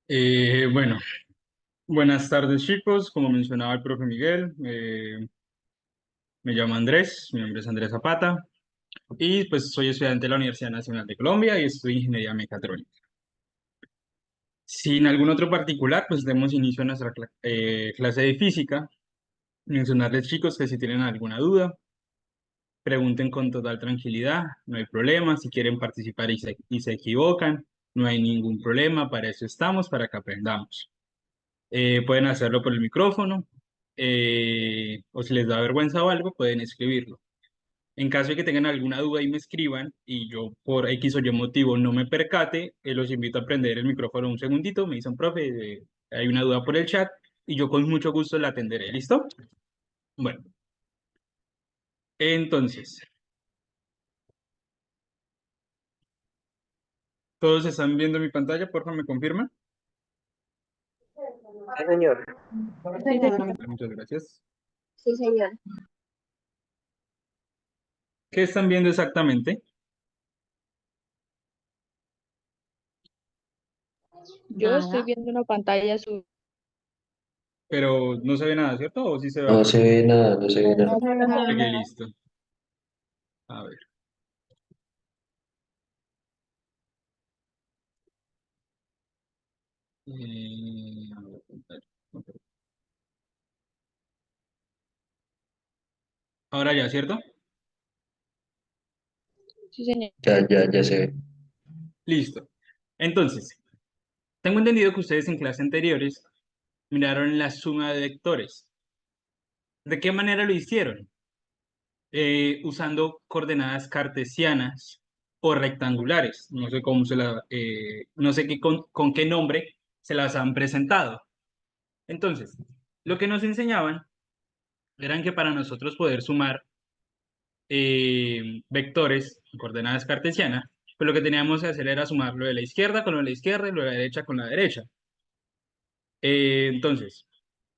Bueno, buenas tardes chicos, como mencionaba el profe Miguel, me llamo Andrés, mi nombre es Andrés Zapata y pues soy estudiante de la Universidad Nacional de Colombia y estudio Ingeniería Mecatrónica. Sin algún otro particular, pues demos inicio a nuestra clase de física. Mencionarles chicos que si tienen alguna duda, pregunten con total tranquilidad, no hay problema, si quieren participar y se equivocan, no hay ningún problema, para eso estamos, para que aprendamos. Pueden hacerlo por el micrófono, o si les da vergüenza o algo, pueden escribirlo. En caso de que tengan alguna duda y me escriban y yo por X o Y motivo no me percate, los invito a prender el micrófono un segundito, me dicen, profe, hay una duda por el chat y yo con mucho gusto la atenderé. ¿Listo? Bueno, entonces, ¿todos están viendo mi pantalla? Por favor, ¿me confirman? Sí, señor. Sí, señor. Muchas gracias. Sí, señor. ¿Qué están viendo exactamente? Yo estoy Nada. viendo una pantalla azul. Pero no se ve nada, ¿cierto? ¿O sí se ve No algo? se ve nada, no se ve nada. Ok, listo. A ver. A ver, ok. Ahora ya, ¿cierto? Sí, señor. Ya se ve. Listo. Entonces, tengo entendido que ustedes en clases anteriores miraron la suma de vectores. ¿De qué manera lo hicieron? Usando coordenadas cartesianas o rectangulares. No sé cómo no sé con qué nombre se las han presentado. Entonces, lo que nos enseñaban eran que para nosotros poder sumar vectores, coordenadas cartesianas, pues lo que teníamos que hacer era sumar lo de la izquierda con lo de la izquierda y lo de la derecha con la derecha. Entonces,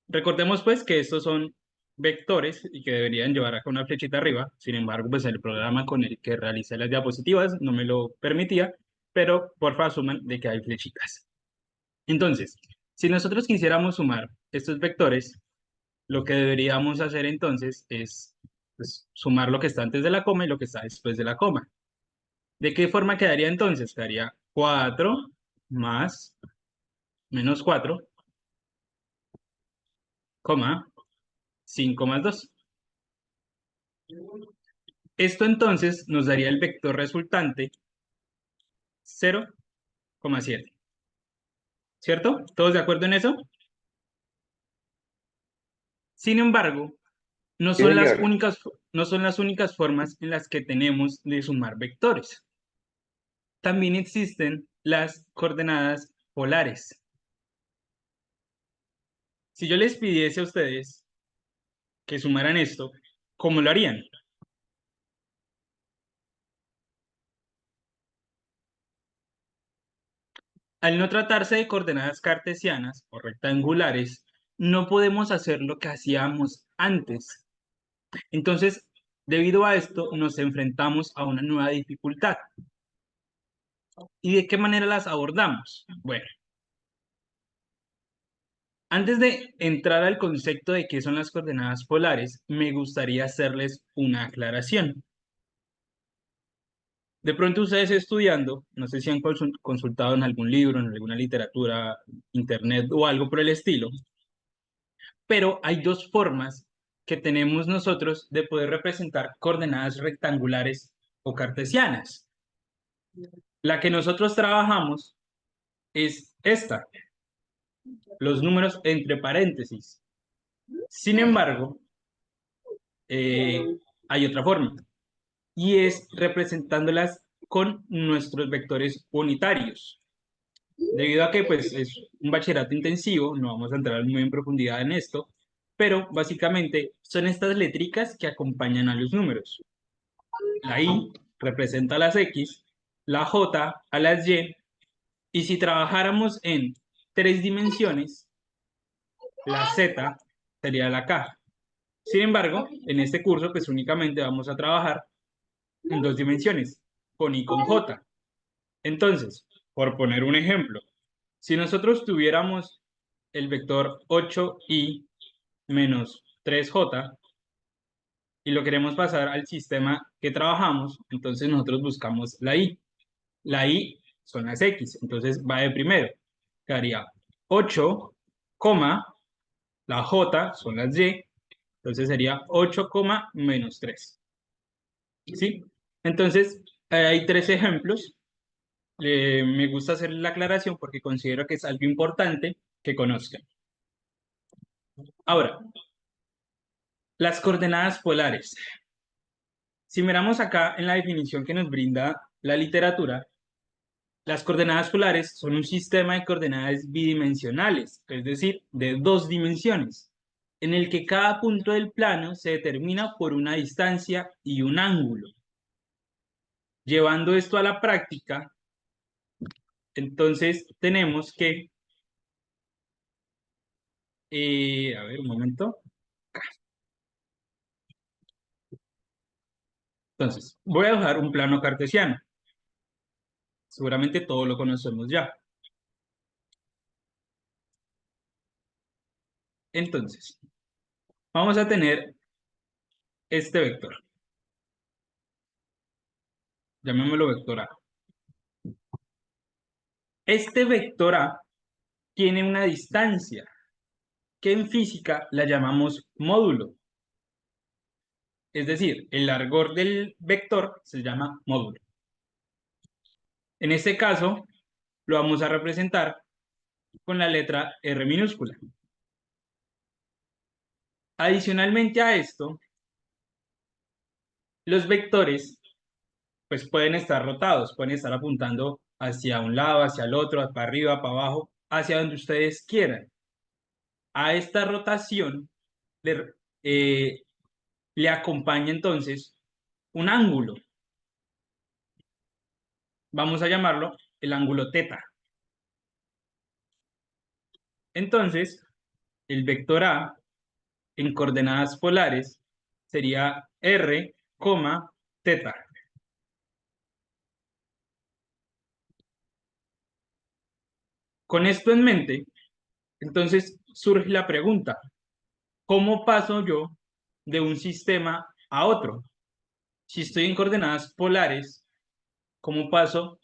recordemos pues que estos son vectores y que deberían llevar acá una flechita arriba. Sin embargo, pues el programa con el que realicé las diapositivas no me lo permitía, pero porfa asuman de que hay flechitas. Entonces, si nosotros quisiéramos sumar estos vectores, lo que deberíamos hacer entonces es pues, sumar lo que está antes de la coma y lo que está después de la coma. ¿De qué forma quedaría entonces? Quedaría 4 más menos 4, coma 5 más 2. Esto entonces nos daría el vector resultante 0,7. ¿Cierto? ¿Todos de acuerdo en eso? Sin embargo, no Sí, son las señor. únicas, no son las únicas formas en las que tenemos de sumar vectores. También existen las coordenadas polares. Si yo les pidiese a ustedes que sumaran esto, ¿cómo lo harían? Al no tratarse de coordenadas cartesianas o rectangulares, no podemos hacer lo que hacíamos antes. Entonces, debido a esto, nos enfrentamos a una nueva dificultad. ¿Y de qué manera las abordamos? Bueno, antes de entrar al concepto de qué son las coordenadas polares, me gustaría hacerles una aclaración. De pronto ustedes estudiando, no sé si han consultado en algún libro, en alguna literatura, internet o algo por el estilo, pero hay dos formas que tenemos nosotros de poder representar coordenadas rectangulares o cartesianas. La que nosotros trabajamos es esta, los números entre paréntesis. Sin embargo, hay otra forma, y es representándolas con nuestros vectores unitarios. Debido a que pues, es un bachillerato intensivo, no vamos a entrar muy en profundidad en esto, pero básicamente son estas letricas que acompañan a los números. La I representa a las X, la J a las y si trabajáramos en tres dimensiones, la Z sería la K. Sin embargo, en este curso, pues únicamente vamos a trabajar en dos dimensiones, con I con J. Entonces, por poner un ejemplo, Si nosotros tuviéramos el vector 8i menos 3j y lo queremos pasar al sistema que trabajamos, entonces nosotros buscamos la i. La i son las x, entonces va de primero. Quedaría 8, la j son las y, entonces sería 8, menos 3. ¿Sí? Entonces, hay tres ejemplos. Me gusta hacer la aclaración porque considero que es algo importante que conozcan. Ahora, las coordenadas polares. Si miramos acá en la definición que nos brinda la literatura, las coordenadas polares son un sistema de coordenadas bidimensionales, es decir, de dos dimensiones, en el que cada punto del plano se determina por una distancia y un ángulo. Llevando esto a la práctica, entonces tenemos que, a ver, un momento. Entonces, voy a dejar un plano cartesiano. Seguramente todos lo conocemos ya. Entonces, vamos a tener este vector. Llamémoslo vector A. Este vector A tiene una distancia que en física la llamamos módulo. Es decir, el largor del vector se llama módulo. En este caso, lo vamos a representar con la letra R minúscula. Adicionalmente a esto, los vectores pues pueden estar rotados, pueden estar apuntando hacia un lado, hacia el otro, para arriba, para abajo, hacia donde ustedes quieran. A esta rotación le, le acompaña entonces un ángulo. Vamos a llamarlo el ángulo teta. Entonces, el vector A en coordenadas polares sería R, teta. Con esto en mente, entonces surge la pregunta, ¿cómo paso yo de un sistema a otro? Si estoy en coordenadas polares, ¿cómo paso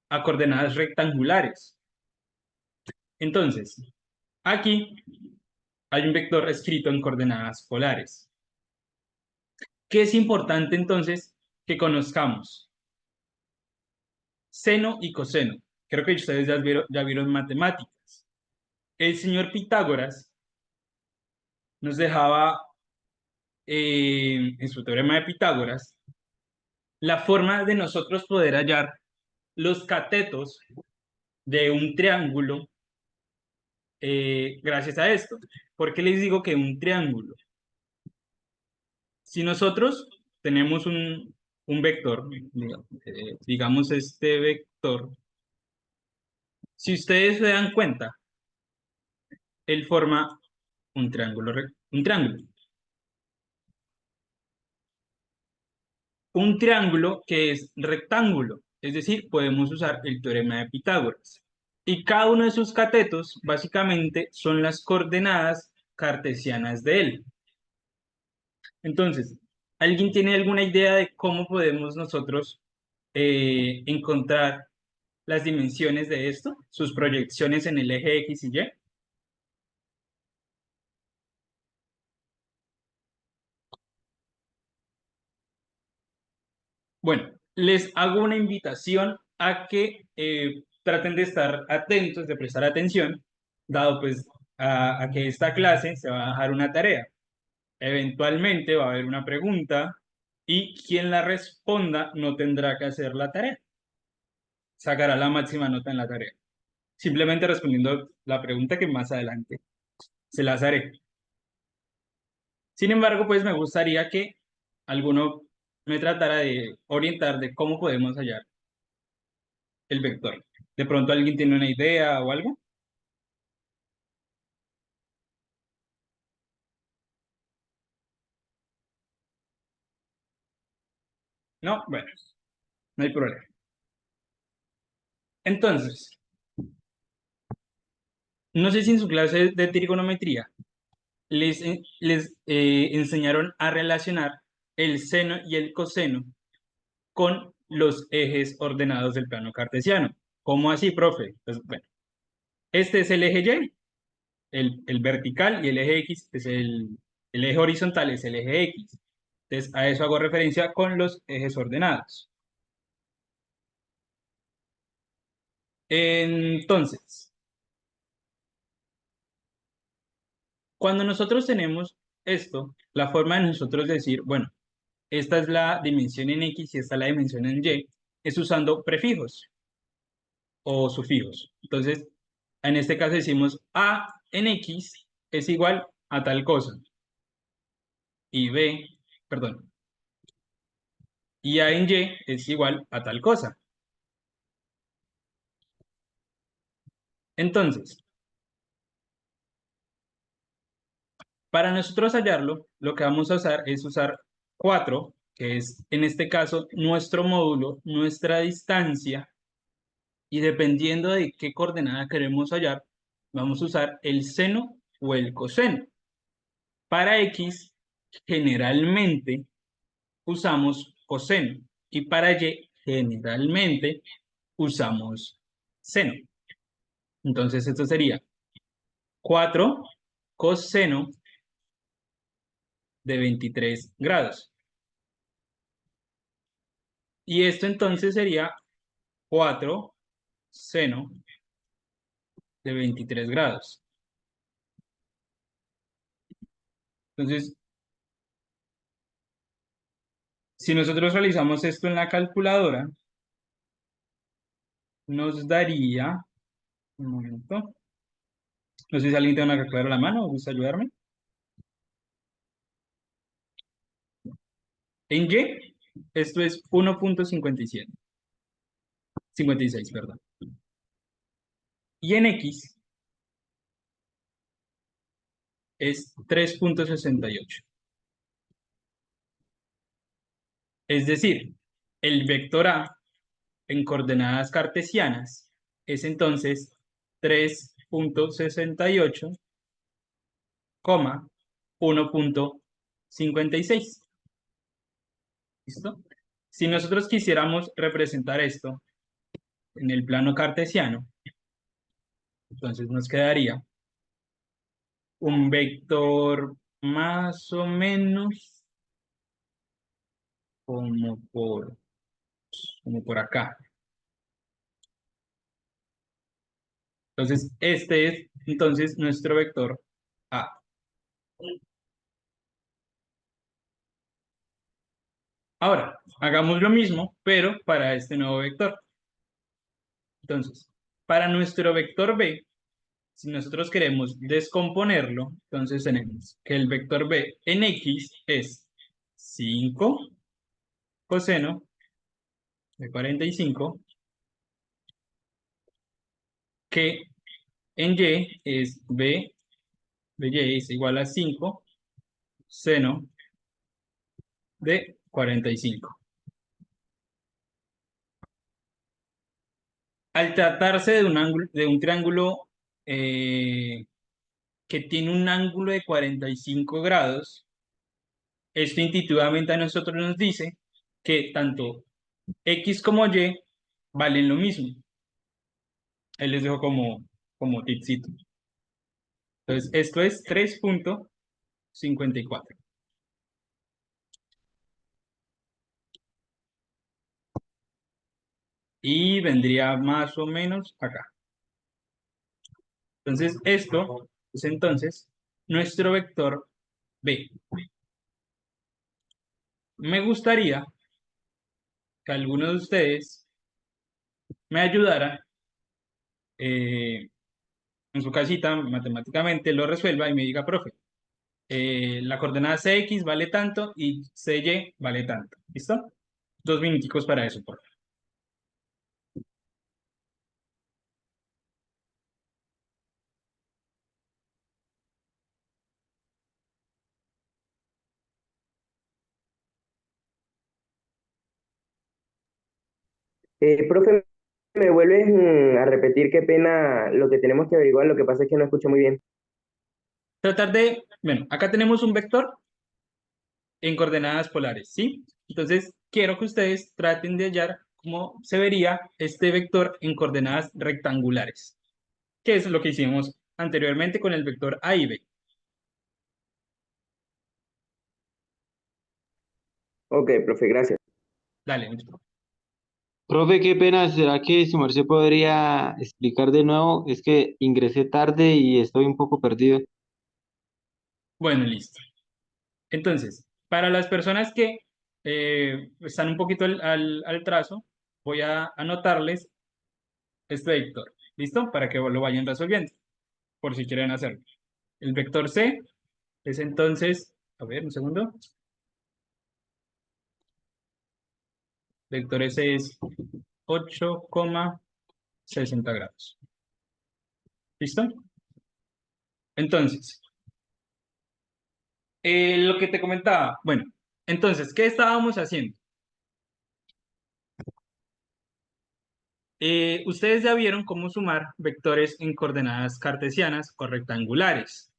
a coordenadas rectangulares? Entonces, aquí hay un vector escrito en coordenadas polares. ¿Qué es importante entonces que conozcamos? Seno y coseno. Creo que ustedes ya vieron matemáticas. El señor Pitágoras nos dejaba en su teorema de Pitágoras la forma de nosotros poder hallar los catetos de un triángulo gracias a esto. ¿Por qué les digo que un triángulo? Si nosotros tenemos un vector, digamos este vector, si ustedes se dan cuenta, él forma un triángulo, un triángulo. Un triángulo que es rectángulo, es decir, podemos usar el teorema de Pitágoras. Y cada uno de sus catetos, básicamente, son las coordenadas cartesianas de él. Entonces, ¿alguien tiene alguna idea de cómo podemos nosotros encontrar las dimensiones de esto? Sus proyecciones en el eje X y Y. Bueno, les hago una invitación a que traten de estar atentos, de prestar atención, dado pues a que esta clase se va a dejar una tarea. Eventualmente va a haber una pregunta y quien la responda no tendrá que hacer la tarea. Sacará la máxima nota en la tarea. Simplemente respondiendo la pregunta que más adelante se las haré. Sin embargo, pues me gustaría que alguno me tratara de orientar de cómo podemos hallar el vector. ¿De pronto alguien tiene una idea o algo? No, bueno, no hay problema. Entonces, No sé si en su clase de trigonometría les enseñaron a relacionar el seno y el coseno con los ejes ordenados del plano cartesiano. ¿Cómo así, profe? Pues bueno, este es el eje Y, el vertical, y el eje X es el eje horizontal, es el eje X. Entonces, a eso hago referencia con los ejes ordenados. Entonces, cuando nosotros tenemos esto, la forma de nosotros decir, bueno, esta es la dimensión en X y esta es la dimensión en Y, es usando prefijos o sufijos. Entonces, en este caso decimos A en X es igual a tal cosa y B, perdón, y A en Y es igual a tal cosa. Entonces, para nosotros hallarlo, lo que vamos a usar es usar 4, que es en este caso nuestro módulo, nuestra distancia, y dependiendo de qué coordenada queremos hallar, vamos a usar el seno o el coseno. Para X, generalmente usamos coseno y para Y, generalmente usamos seno. Entonces, esto sería 4 coseno de 23 grados. Y esto entonces sería 4 seno de 23 grados. Entonces, si nosotros realizamos esto en la calculadora, nos daría, un momento, no sé si alguien tiene una calculadora a la mano, ¿gusta ayudarme? En Y, esto es 1,57, 56, perdón. Y en X es 3,68. Es decir, el vector A en coordenadas cartesianas es entonces 3,68, 1,56. ¿Listo? Si nosotros quisiéramos representar esto en el plano cartesiano, entonces nos quedaría un vector más o menos como por, como por acá. Entonces, este es entonces nuestro vector A. Ahora, hagamos lo mismo, pero para este nuevo vector. Entonces, para nuestro vector B, si nosotros queremos descomponerlo, entonces tenemos que el vector B en X es 5 coseno de 45, que en Y es B de Y es igual a 5 seno de 45. Al tratarse de un ángulo, de un triángulo eh, que tiene un ángulo de 45 grados, esto intuitivamente a nosotros nos dice que tanto X como Y valen lo mismo. Ahí les dejo como tipcito. Entonces, esto es 3,54. Y vendría más o menos acá. Entonces, esto es entonces nuestro vector B. Me gustaría que alguno de ustedes me ayudara en su casita, matemáticamente lo resuelva y me diga, profe, la coordenada CX vale tanto y CY vale tanto. ¿Listo? 2 minuticos para eso, por favor. Profe, ¿Me vuelves a repetir qué pena lo que tenemos que averiguar? Lo que pasa es que no escucho muy bien. Tratar de, bueno, acá tenemos un vector en coordenadas polares, ¿sí? Entonces, quiero que ustedes traten de hallar cómo se vería este vector en coordenadas rectangulares, que es lo que hicimos anteriormente con el vector A y B. Ok, profe, gracias. Dale, mucho. Profe, qué pena, ¿será que su merced podría explicar de nuevo? Es que ingresé tarde y estoy un poco perdido. Bueno, listo. Entonces, para las personas que están un poquito al trazo, voy a anotarles este vector, ¿listo? Para que lo vayan resolviendo, por si quieren hacerlo. El vector C es entonces, a ver, un segundo. Vector S es 8,60 grados. ¿Listo? Entonces, lo que te comentaba, bueno, entonces, ¿qué estábamos haciendo? Ustedes ya vieron cómo sumar vectores en coordenadas cartesianas o rectangulares.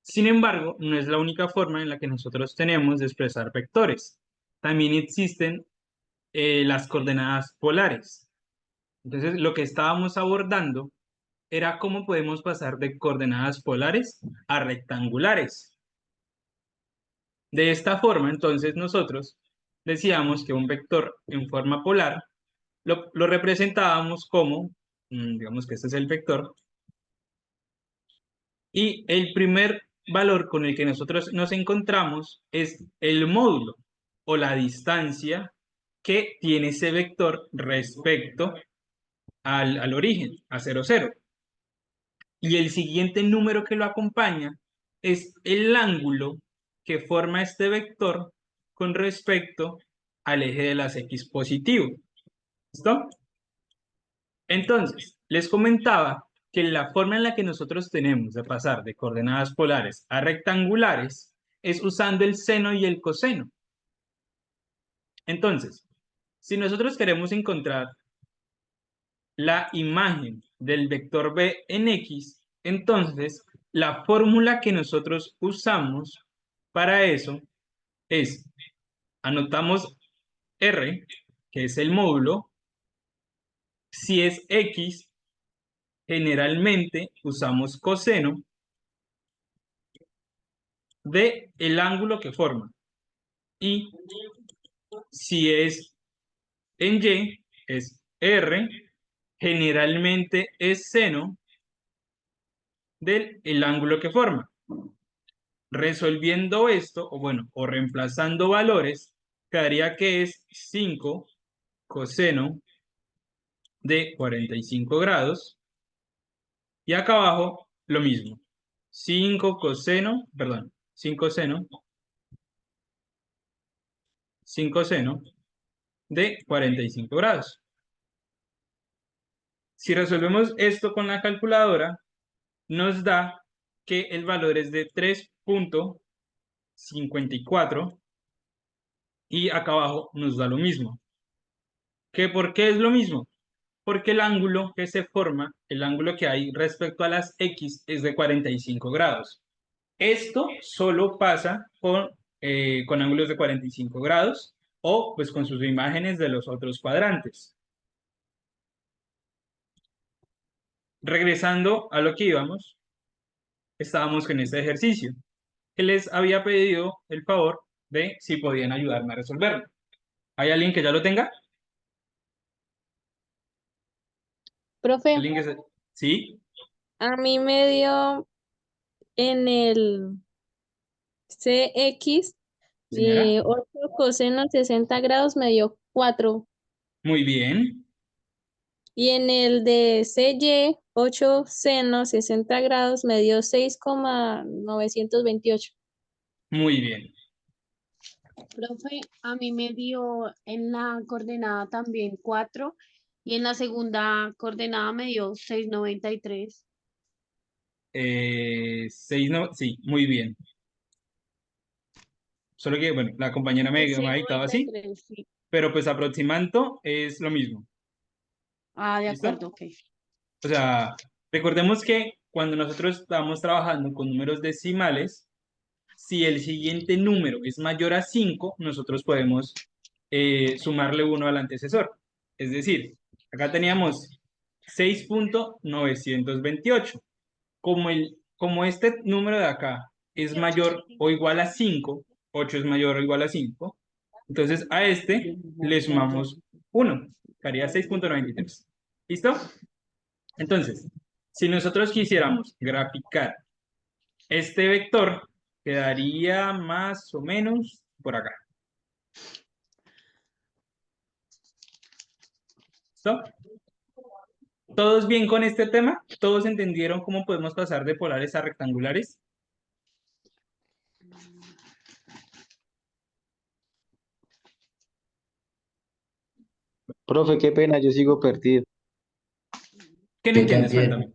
Sin embargo, no es la única forma en la que nosotros tenemos de expresar vectores. También existen las coordenadas polares. Entonces, lo que estábamos abordando era cómo podemos pasar de coordenadas polares a rectangulares. De esta forma, entonces, nosotros decíamos que un vector en forma polar lo representábamos como, digamos que este es el vector, y el primer valor con el que nosotros nos encontramos es el módulo o la distancia que tiene ese vector respecto al origen, a 0,0. Y el siguiente número que lo acompaña es el ángulo que forma este vector con respecto al eje de las x positivo. ¿Listo? Entonces, les comentaba que la forma en la que nosotros tenemos de pasar de coordenadas polares a rectangulares es usando el seno y el coseno. Entonces, si nosotros queremos encontrar la imagen del vector b en x, entonces la fórmula que nosotros usamos para eso es, anotamos r, que es el módulo. Si es x, generalmente usamos coseno de el ángulo que forma. Y si es en y, es r, generalmente es seno del el ángulo que forma. Resolviendo esto, o bueno, o reemplazando valores, quedaría que es 5 coseno de 45 grados. Y acá abajo lo mismo. 5 coseno, perdón, 5 seno, 5 seno de 45 grados. Si resolvemos esto con la calculadora, nos da que el valor es de 3,54 y acá abajo nos da lo mismo. ¿Por qué es lo mismo? Porque el ángulo que se forma, el ángulo que hay respecto a las X es de 45 grados. Esto solo pasa con ángulos de 45 grados o pues con sus imágenes de los otros cuadrantes. Regresando a lo que íbamos, estábamos con este ejercicio, que les había pedido el favor de si podían ayudarme a resolverlo. ¿Hay alguien que ya lo tenga? Profe, ¿Alguien que ¿Sí? a mí me dio en el CX Señora. 8 coseno 60 grados me dio 4. Muy bien, Y en el de CY 8 seno 60 grados me dio 6,928. muy bien. Profe, a mí me dio en la coordenada también 4 y en la segunda coordenada me dio 6,93. 6 no, sí, muy bien. Solo que, bueno, la compañera me Es ha dictado así, 6,93, sí. pero pues aproximando es lo mismo. Ah, de ¿Listo? acuerdo, ok. O sea, recordemos que cuando nosotros estamos trabajando con números decimales, si el siguiente número es mayor a 5, nosotros podemos sumarle uno al antecesor. Es decir, acá teníamos 6.928. Como este número de acá es mayor o igual a 5, 8 es mayor o igual a 5, entonces a este le sumamos 1, que haría 6.93. ¿Listo? Entonces, si nosotros quisiéramos graficar este vector, quedaría más o menos por acá. ¿Listo? ¿Todos bien con este tema? ¿Todos entendieron cómo podemos pasar de polares a rectangulares? Profe, qué pena, yo sigo perdido. ¿Qué no Yo entiendes? Cuéntame. también,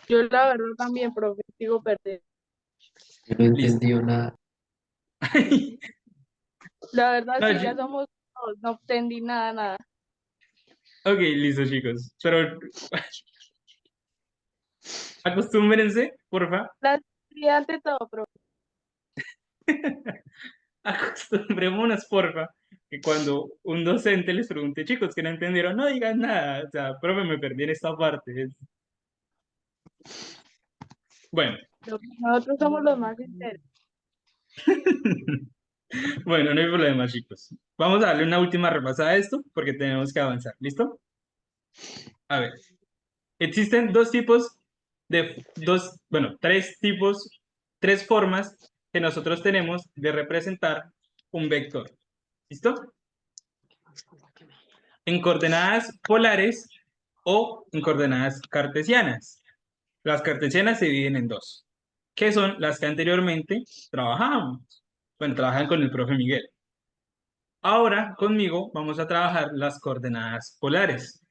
Yo la verdad también, profe, sigo perdido. yo no Listo. entendí nada. La verdad No, sí, ya somos dos, no entendí nada, nada. ok, listo, chicos. Pero acostúmbrense, porfa. La seguridad ante todo, profe. Acostumbrémonos, porfa, que cuando un docente les pregunte, chicos, que no entendieron, no digan nada. O sea, profe, me perdí en esta parte. Bueno, Nosotros somos los más sinceros. bueno, no hay problema, chicos. Vamos a darle una última repasada a esto porque tenemos que avanzar. ¿Listo? A ver, existen tres tipos, tres formas que nosotros tenemos de representar un vector. ¿Listo? En coordenadas polares o en coordenadas cartesianas. Las cartesianas se dividen en dos, que son las que anteriormente trabajábamos. Bueno, trabajan con el profe Miguel. Ahora conmigo vamos a trabajar las coordenadas polares.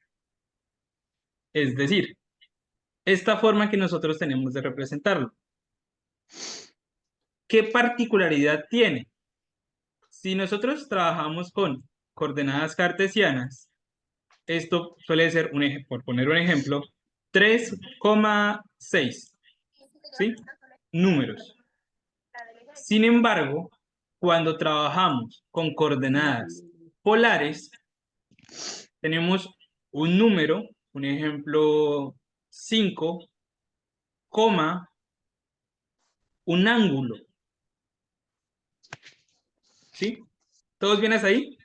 Es decir, esta forma que nosotros tenemos de representarlo. ¿Qué particularidad tiene? Si nosotros trabajamos con coordenadas cartesianas, esto suele ser, por poner un ejemplo, 3,6, ¿sí? Números. Sin embargo, cuando trabajamos con coordenadas polares, tenemos un número, un ejemplo 5, coma, un ángulo, ¿sí? ¿Todos bien hasta ahí?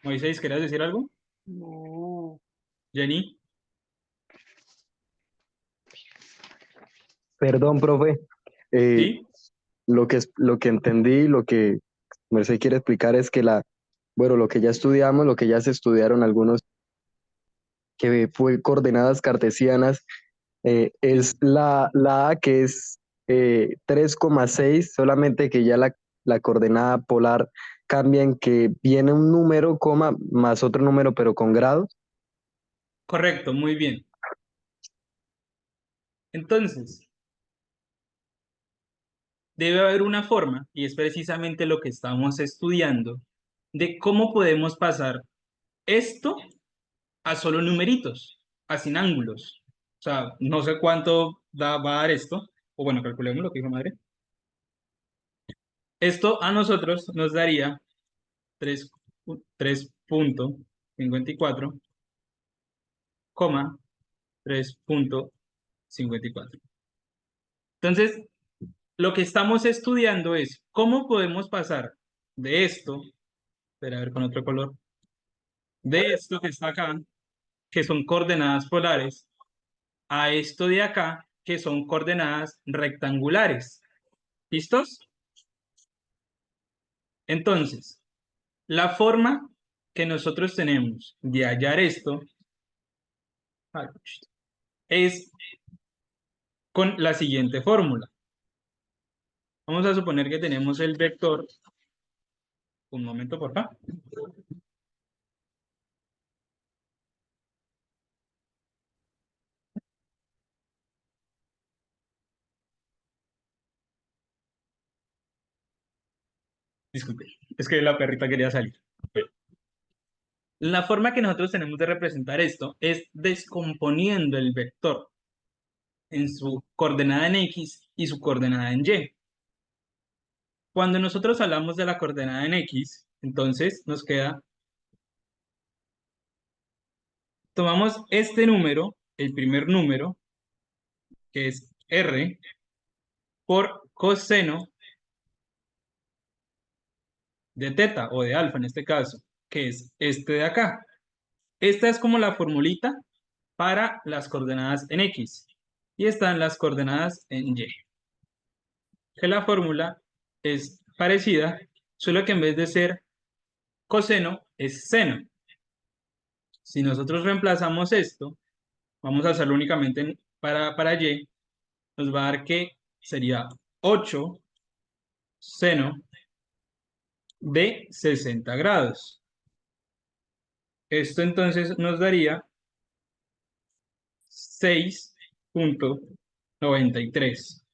Moisés, ¿querías decir algo? No. Jenny, Perdón, profe. Eh, ¿sí? lo que entendí, lo que Merced quiere explicar es que bueno, lo que ya estudiamos, lo que ya se estudiaron algunos, que fue coordenadas cartesianas, es la A que es 3,6, solamente que ya la coordenada polar cambia en que viene un número, coma, más otro número, pero con grados. Correcto, muy bien. Entonces, debe haber una forma, y es precisamente lo que estamos estudiando, de cómo podemos pasar esto a solo numeritos, a sin ángulos. O sea, no sé cuánto va a dar esto, o bueno, calculemos lo que dijo madre. Esto a nosotros nos daría 3.54, 3.54. Entonces, lo que estamos estudiando es cómo podemos pasar de esto, espera a ver con otro color, de esto que está acá, que son coordenadas polares, a esto de acá, que son coordenadas rectangulares. ¿Listos? Entonces, la forma que nosotros tenemos de hallar esto es con la siguiente fórmula. Vamos a suponer que tenemos el vector, un momento por favor. Disculpe, es que la perrita quería salir. La forma que nosotros tenemos de representar esto es descomponiendo el vector en su coordenada en X y su coordenada en Y. Cuando nosotros hablamos de la coordenada en X, entonces nos queda, tomamos este número, el primer número, que es R, por coseno de teta o de alfa en este caso, que es este de acá. Esta es como la formulita para las coordenadas en X y están las coordenadas en Y. Que la fórmula es parecida, solo que en vez de ser coseno es seno. Si nosotros reemplazamos esto, vamos a hacerlo únicamente para Y, nos va a dar que sería 8 seno de 60 grados. Esto entonces nos daría 6,93.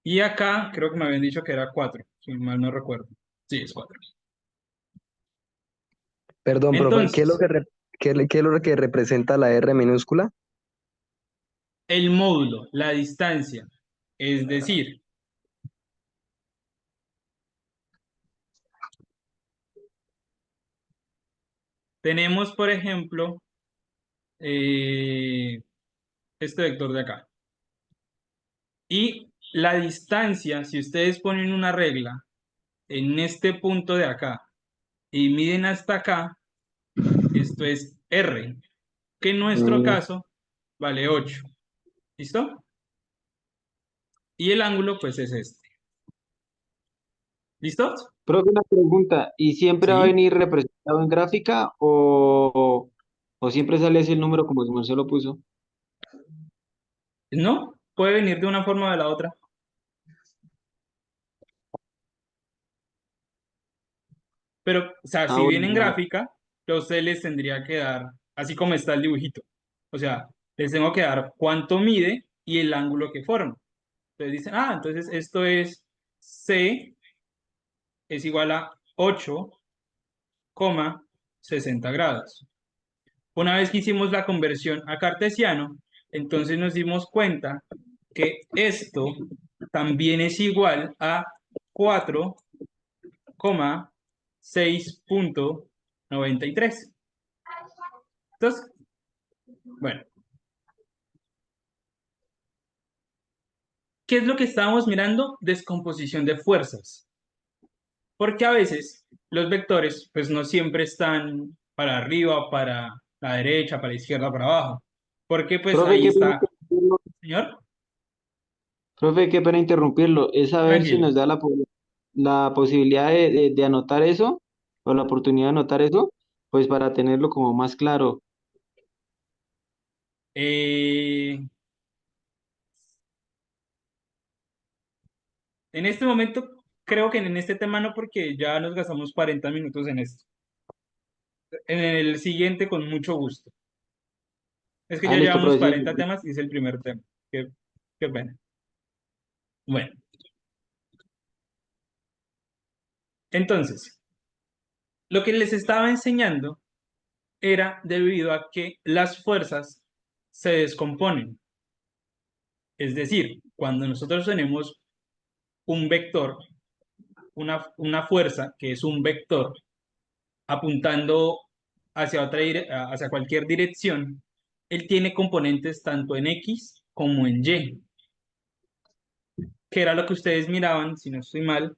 Y acá creo que me habían dicho que era 4, si mal no recuerdo. Sí, es 4. Perdón, profe, ¿qué es lo Entonces, que, qué es lo que representa la R minúscula? el módulo, la distancia, es decir, tenemos, por ejemplo, este vector de acá. Y la distancia, si ustedes ponen una regla en este punto de acá y miden hasta acá, esto es R, que en nuestro Mm, caso vale 8. ¿Listo? Y el ángulo, pues es este. ¿Listo? Profe, una pregunta, ¿y siempre va a Sí. venir representado en gráfica o siempre sale así el número como si Marcelo puso? No, puede venir de una forma o de la otra. Pero, o sea, Ah, si viene en bueno, gráfica, yo a ustedes les tendría que dar, así como está el dibujito. O sea, les tengo que dar cuánto mide y el ángulo que forma. Entonces dicen, entonces esto es C es igual a 8,60 grados. Una vez que hicimos la conversión a cartesiano, entonces nos dimos cuenta que esto también es igual a 4,6,93. Entonces, bueno, ¿qué es lo que estábamos mirando? Descomposición de fuerzas. Porque a veces los vectores, pues no siempre están para arriba, para la derecha, para la izquierda, para abajo. Porque pues profe, ahí qué pena está, interrumpirlo. señor, Profe, qué pena interrumpirlo. Es saber si tranquilo. nos da la posibilidad de anotar eso o la oportunidad de anotar eso, pues para tenerlo como más claro. Eh, en este momento, creo que en este tema no, porque ya nos gastamos 40 minutos en esto. En el siguiente, con mucho gusto. Es que Ah, ya listo, llevamos profe. 40 temas y es el primer tema. Qué pena. Bueno, entonces, lo que les estaba enseñando era debido a que las fuerzas se descomponen. Es decir, cuando nosotros tenemos un vector, una fuerza que es un vector apuntando hacia cualquier dirección, él tiene componentes tanto en X como en Y, que era lo que ustedes miraban, si no estoy mal,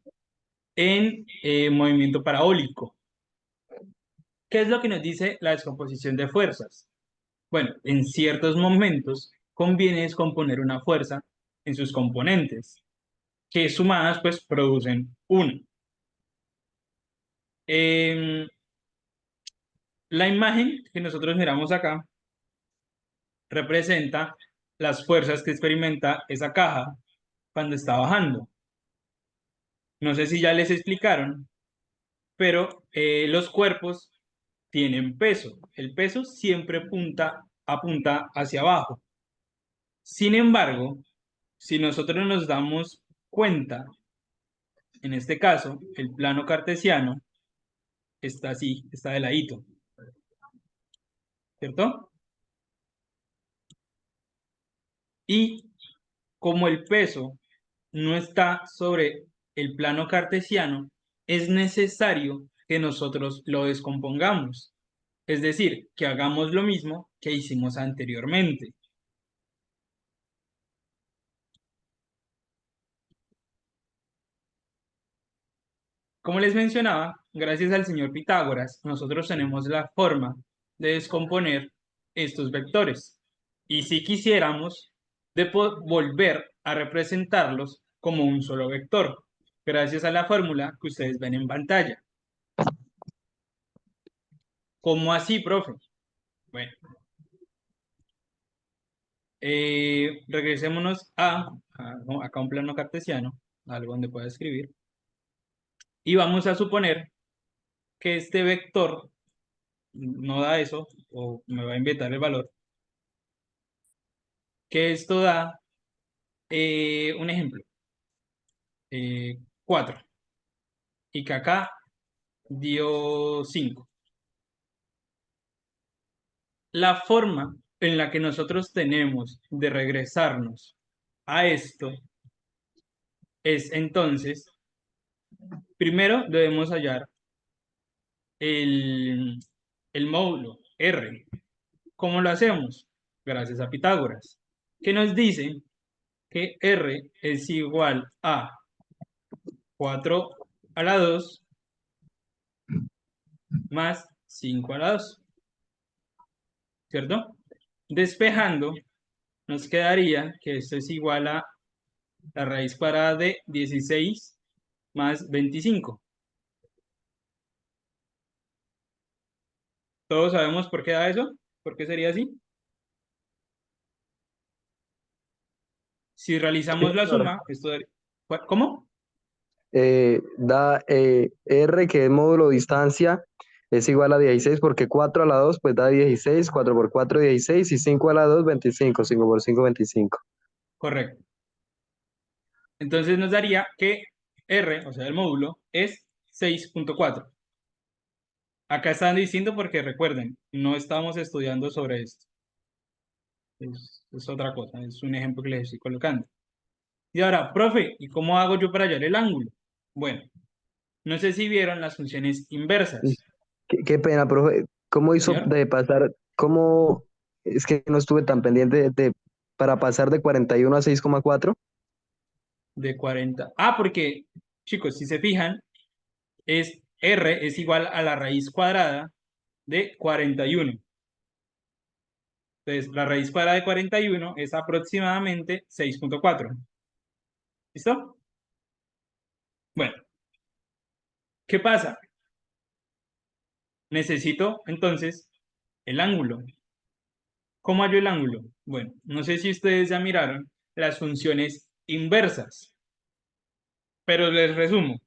en movimiento parabólico. ¿Qué es lo que nos dice la descomposición de fuerzas? Bueno, en ciertos momentos conviene descomponer una fuerza en sus componentes, que sumadas pues producen una. Em, la imagen que nosotros miramos acá representa las fuerzas que experimenta esa caja cuando está bajando. No sé si ya les explicaron, pero los cuerpos tienen peso. El peso siempre apunta hacia abajo. Sin embargo, si nosotros nos damos cuenta, en este caso, el plano cartesiano está así, está de ladito. ¿cierto? Y como el peso no está sobre el plano cartesiano, es necesario que nosotros lo descompongamos. Es decir, que hagamos lo mismo que hicimos anteriormente. Como les mencionaba, gracias al señor Pitágoras, nosotros tenemos la forma de descomponer estos vectores. Y si quisiéramos, volver a representarlos como un solo vector, gracias a la fórmula que ustedes ven en pantalla. ¿Cómo así, profe? Bueno, regresémonos no, acá a un plano cartesiano, algo donde pueda escribir, y vamos a suponer que este vector no da eso, o me va a inventar el valor, que esto da, un ejemplo, 4, y que acá dio 5. La forma en la que nosotros tenemos de regresarnos a esto es entonces, primero debemos hallar el, el módulo R. ¿Cómo lo hacemos? Gracias a Pitágoras, que nos dice que R es igual a 4 a la 2 más 5 a la 2, ¿cierto? Despejando, nos quedaría que esto es igual a la raíz cuadrada de 16 más 25. ¿Todos sabemos por qué da eso? ¿Por qué sería así? Si realizamos la Claro. suma, esto ¿cómo? Da R, que es módulo distancia, es igual a 16 porque 4 a la 2 pues da 16, 4 por 4 16 y 5 a la 2 25, 5 por 5 25. Correcto. Entonces nos daría que R, o sea, el módulo, es 6.4. Acá están diciendo porque recuerden, no estamos estudiando sobre esto. Es otra cosa, es un ejemplo que les estoy colocando. Y ahora, profe, ¿y cómo hago yo para hallar el ángulo? Bueno, no sé si vieron las funciones inversas, Qué pena, profe. ¿Cómo hizo ¿señor? de pasar? ¿Cómo? Es que no estuve tan pendiente para pasar de 41 a 6,4. De 40. Ah, porque, chicos, si se fijan, R es igual a la raíz cuadrada de 41. Entonces, la raíz cuadrada de 41 es aproximadamente 6.4. ¿Listo? Bueno, ¿qué pasa? Necesito, entonces, el ángulo. ¿Cómo hallo el ángulo? Bueno, no sé si ustedes ya miraron las funciones inversas, pero les resumo.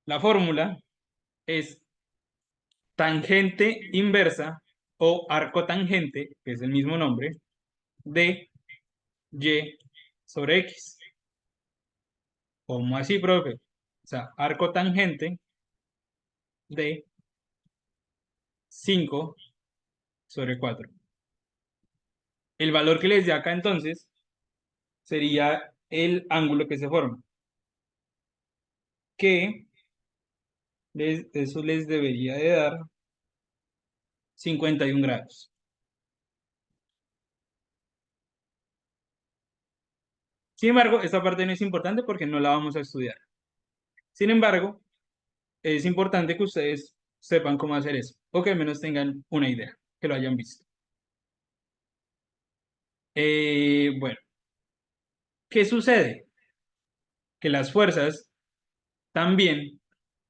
La fórmula es tangente inversa o arco tangente, que es el mismo nombre, de y sobre x. ¿Cómo así, profe? O sea, arco tangente de 5 sobre 4. El valor que les dé acá entonces sería el ángulo que se forma, que eso les debería de dar 51 grados. Sin embargo, esta parte no es importante porque no la vamos a estudiar. Sin embargo, es importante que ustedes sepan cómo hacer eso, o que al menos tengan una idea, que lo hayan visto. Bueno, ¿qué sucede? Que las fuerzas también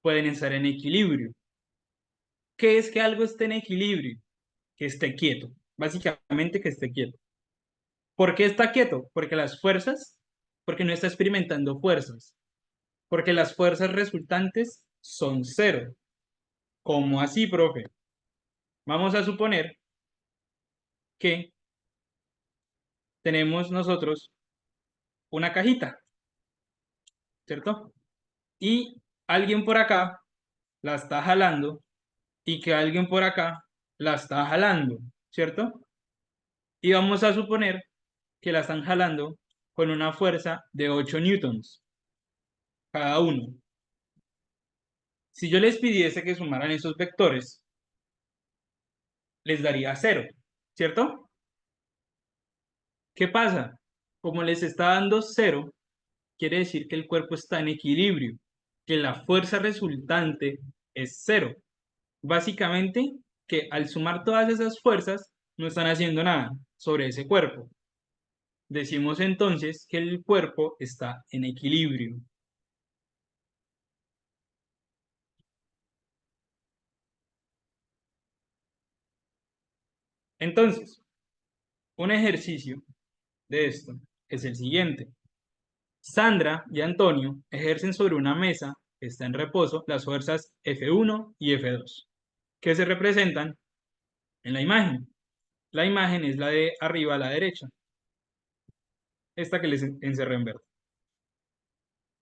pueden estar en equilibrio. ¿Qué es que algo esté en equilibrio? Que esté quieto. Básicamente que esté quieto. ¿Por qué está quieto? Porque no está experimentando fuerzas. Porque las fuerzas resultantes son cero. ¿Cómo así, profe? Vamos a suponer que tenemos nosotros una cajita, ¿cierto? Y alguien por acá la está jalando y que alguien por acá la está jalando. ¿cierto? Y vamos a suponer que la están jalando con una fuerza de 8 newtons cada uno. Si yo les pidiese que sumaran esos vectores, les daría 0, ¿cierto? ¿Qué pasa? Como les está dando 0, quiere decir que el cuerpo está en equilibrio, que la fuerza resultante es 0. Básicamente, que al sumar todas esas fuerzas, no están haciendo nada sobre ese cuerpo. Decimos entonces que el cuerpo está en equilibrio. Entonces, un ejercicio de esto es el siguiente. Sandra y Antonio ejercen sobre una mesa que está en reposo las fuerzas F1 y F2, que se representan en la imagen. La imagen es la de arriba a la derecha, esta que les encerré en verde.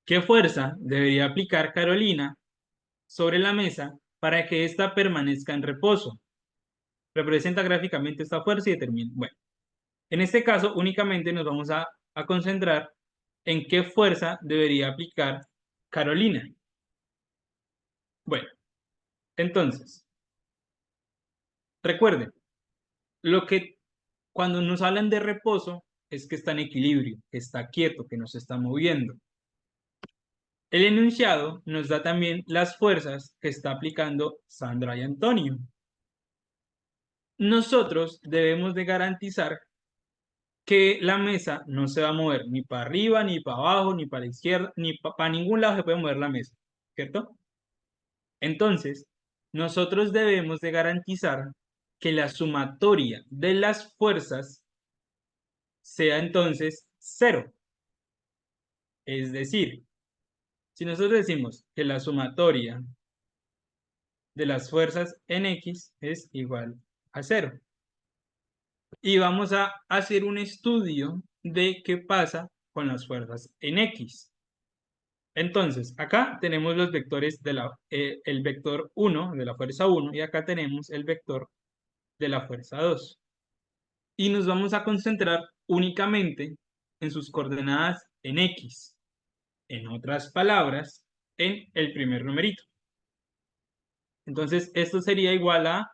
¿Qué fuerza debería aplicar Carolina sobre la mesa para que ésta permanezca en reposo? Representa gráficamente esta fuerza y determina. Bueno, en este caso únicamente nos vamos a concentrar en qué fuerza debería aplicar Carolina. Bueno, entonces, recuerden, lo que cuando nos hablan de reposo es que está en equilibrio, que está quieto, que no se está moviendo. El enunciado nos da también las fuerzas que está aplicando Sandra y Antonio. Nosotros debemos de garantizar que la mesa no se va a mover ni para arriba, ni para abajo, ni para la izquierda, ni para ningún lado se puede mover la mesa, ¿cierto? Entonces, nosotros debemos de garantizar que la sumatoria de las fuerzas sea entonces 0. Es decir, si nosotros decimos que la sumatoria de las fuerzas en X es igual a 0. Y vamos a hacer un estudio de qué pasa con las fuerzas en X. Entonces, acá tenemos los vectores de el vector 1 de la fuerza 1 y acá tenemos el vector de la fuerza 2. Y nos vamos a concentrar únicamente en sus coordenadas en X. En otras palabras, en el primer numerito. Entonces, esto sería igual a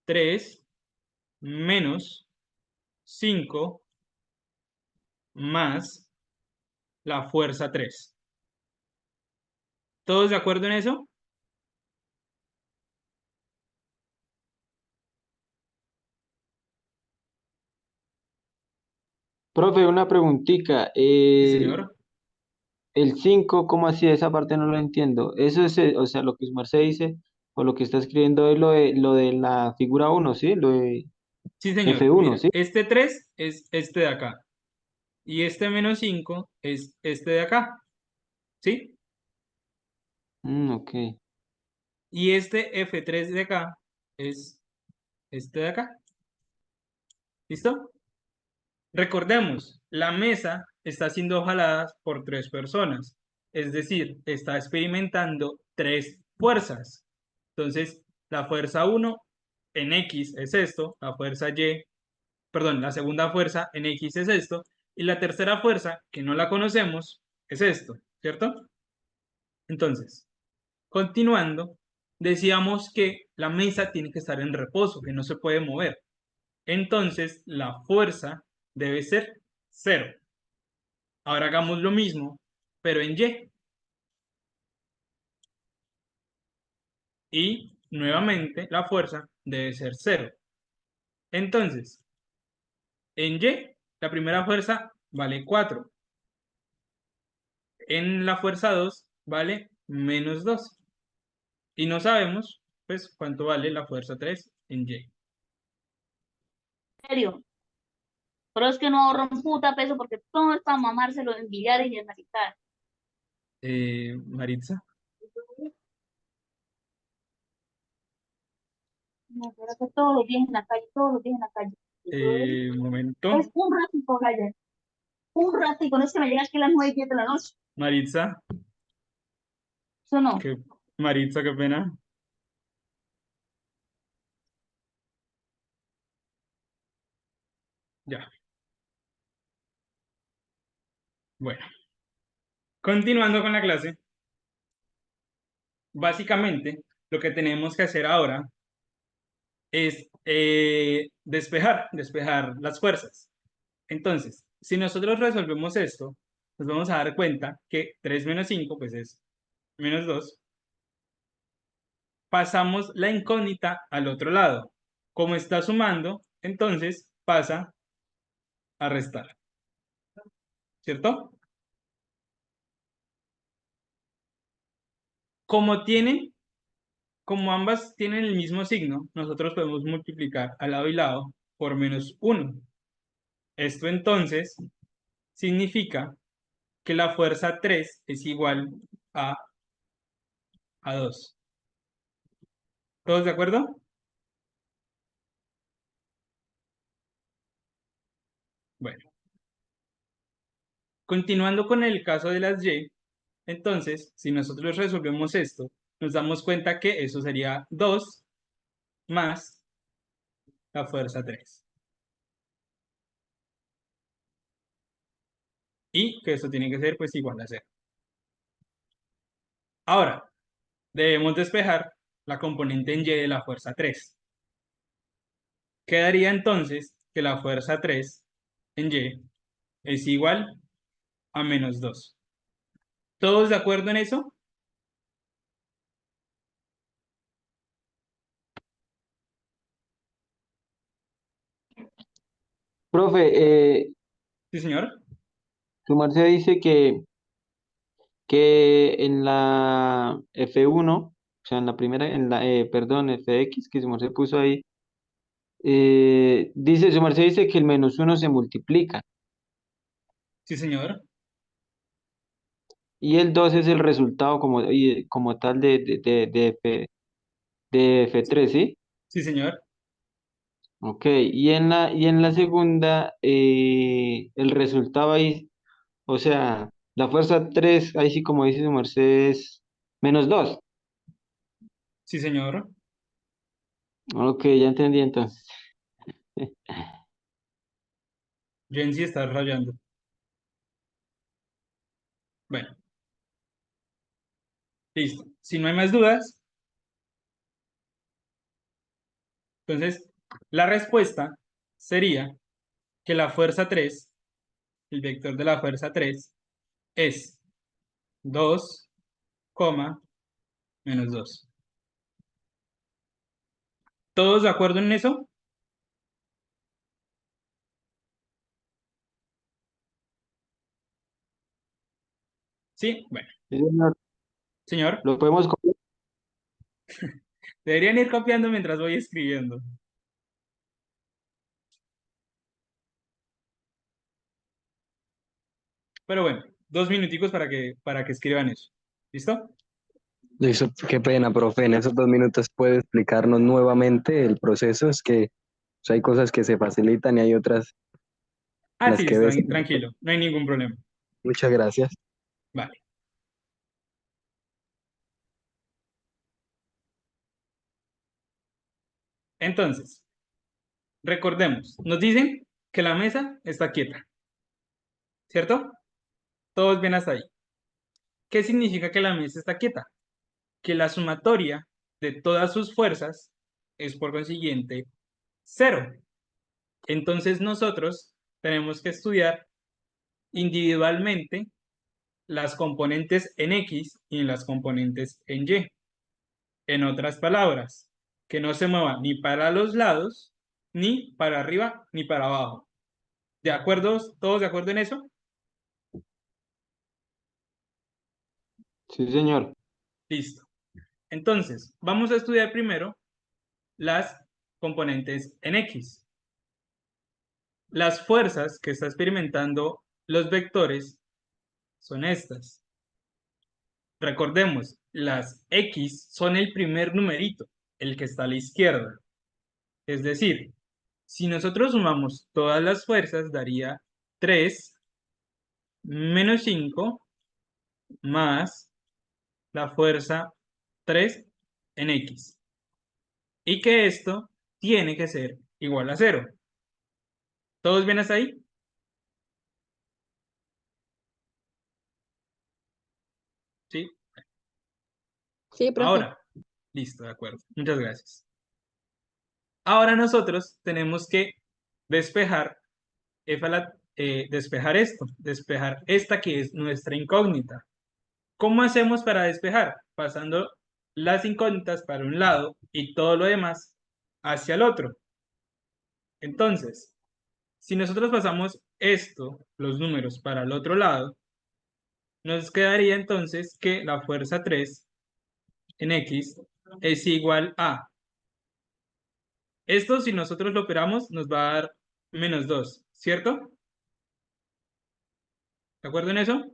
3 menos 5 más la fuerza 3. ¿Todos de acuerdo en eso? Profe, una preguntita. Sí, señor. El 5, ¿cómo así? Esa parte no lo entiendo. Eso es, o sea, lo que su merced dice, o lo que está escribiendo es lo de la figura uno, ¿sí? Lo de Sí, señor. F1, Mira, ¿sí? este 3 es este de acá. Y este menos 5 es este de acá. ¿Sí? Ok. Y este F3 de acá es este de acá. ¿Listo? Recordemos, la mesa está siendo jalada por 3 personas. Es decir, está experimentando 3 fuerzas. Entonces, la fuerza 1 en X es esto, la fuerza Y, perdón, la segunda fuerza en X es esto, y la tercera fuerza, que no la conocemos, es esto, ¿cierto? Entonces, continuando, decíamos que la mesa tiene que estar en reposo, que no se puede mover. Entonces, la fuerza debe ser 0. Ahora hagamos lo mismo, pero en Y. Y nuevamente la fuerza debe ser 0. Entonces, en Y, la primera fuerza vale 4. En la fuerza 2 vale menos 2. Y no sabemos, pues, cuánto vale la fuerza 3 en Y. Serio. Pero es que no ahorro un puta peso porque todo es para mamárselo en billar y en maricar. Maritza, No, pero que todos los días en la calle, todos los días en la calle. un momento. Es un ratico, Brian. Un ratico, no es que me llegas aquí a las 9:10 de la noche. Maritza, Eso no. Maritza, qué pena. Ya. Bueno, continuando con la clase, básicamente lo que tenemos que hacer ahora es despejar las fuerzas. Entonces, si nosotros resolvemos esto, nos vamos a dar cuenta que 3 menos 5 pues es -2. Pasamos la incógnita al otro lado. Como está sumando, entonces pasa a restar, ¿cierto? Como tienen, como ambas tienen el mismo signo, nosotros podemos multiplicar al lado y lado por -1. Esto entonces significa que la fuerza 3 es igual a 2. ¿Todos de acuerdo? Bueno, continuando con el caso de las y, entonces, si nosotros resolvemos esto, nos damos cuenta que eso sería 2 más la fuerza 3. Y que esto tiene que ser pues igual a 0. Ahora, debemos despejar la componente en y de la fuerza 3. Quedaría entonces que la fuerza 3 en y es igual a -2. ¿Todos de acuerdo en eso? Profe, Sí, señor. su merced dice que en la F1, o sea, en la primera, perdón, FX, que su merced puso ahí, su merced dice que el -1 se multiplica Sí, señor. y el 2 es el resultado como tal de F3, ¿sí? Sí, señor. Ok, y en la segunda, el resultado ahí, o sea, la fuerza 3 ahí sí como dice su merced es -2. Sí, señor. Ok, ya entendí entonces. Jensi está rayando. Bueno, listo. Si no hay más dudas, entonces la respuesta sería que la fuerza 3, el vector de la fuerza 3, es 2, -2. ¿Todos de acuerdo en eso? Sí, bueno, Sí, señor. señor, Lo podemos copiar. deberían ir copiando mientras voy escribiendo. Pero bueno, 2 minuticos para que escriban eso. ¿Listo? Listo, qué pena, profe. En esos 2 minutos puede explicarnos nuevamente el proceso. Es que hay cosas que se facilitan y hay otras Ah, las sí, que ves. tranquilo, no hay ningún problema. Muchas gracias. Vale. Entonces, recordemos, nos dicen que la mesa está quieta, ¿cierto? Todos bien hasta ahí. ¿Qué significa que la mesa está quieta? Que la sumatoria de todas sus fuerzas es por consiguiente 0. Entonces nosotros tenemos que estudiar individualmente las componentes en X y las componentes en Y. En otras palabras, que no se mueva ni para los lados, ni para arriba, ni para abajo. ¿De acuerdo? ¿Todos de acuerdo en eso? Sí, señor. Listo. Entonces, vamos a estudiar primero las componentes en X. Las fuerzas que está experimentando los vectores son estas. Recordemos, las X son el primer numerito, el que está a la izquierda. Es decir, si nosotros sumamos todas las fuerzas, daría 3 menos 5 más la fuerza 3 en X. Y que esto tiene que ser igual a 0. ¿Todos bien hasta ahí? ¿Sí? Sí, profe. Ahora, listo, de acuerdo. Muchas gracias. Ahora nosotros tenemos que despejar, despejar esto, despejar esta que es nuestra incógnita. ¿Cómo hacemos para despejar? Pasando las incógnitas para un lado y todo lo demás hacia el otro. Entonces, si nosotros pasamos esto, los números, para el otro lado, nos quedaría entonces que la fuerza 3 en X es igual a... Esto, si nosotros lo operamos, nos va a dar -2, ¿cierto? ¿De acuerdo en eso?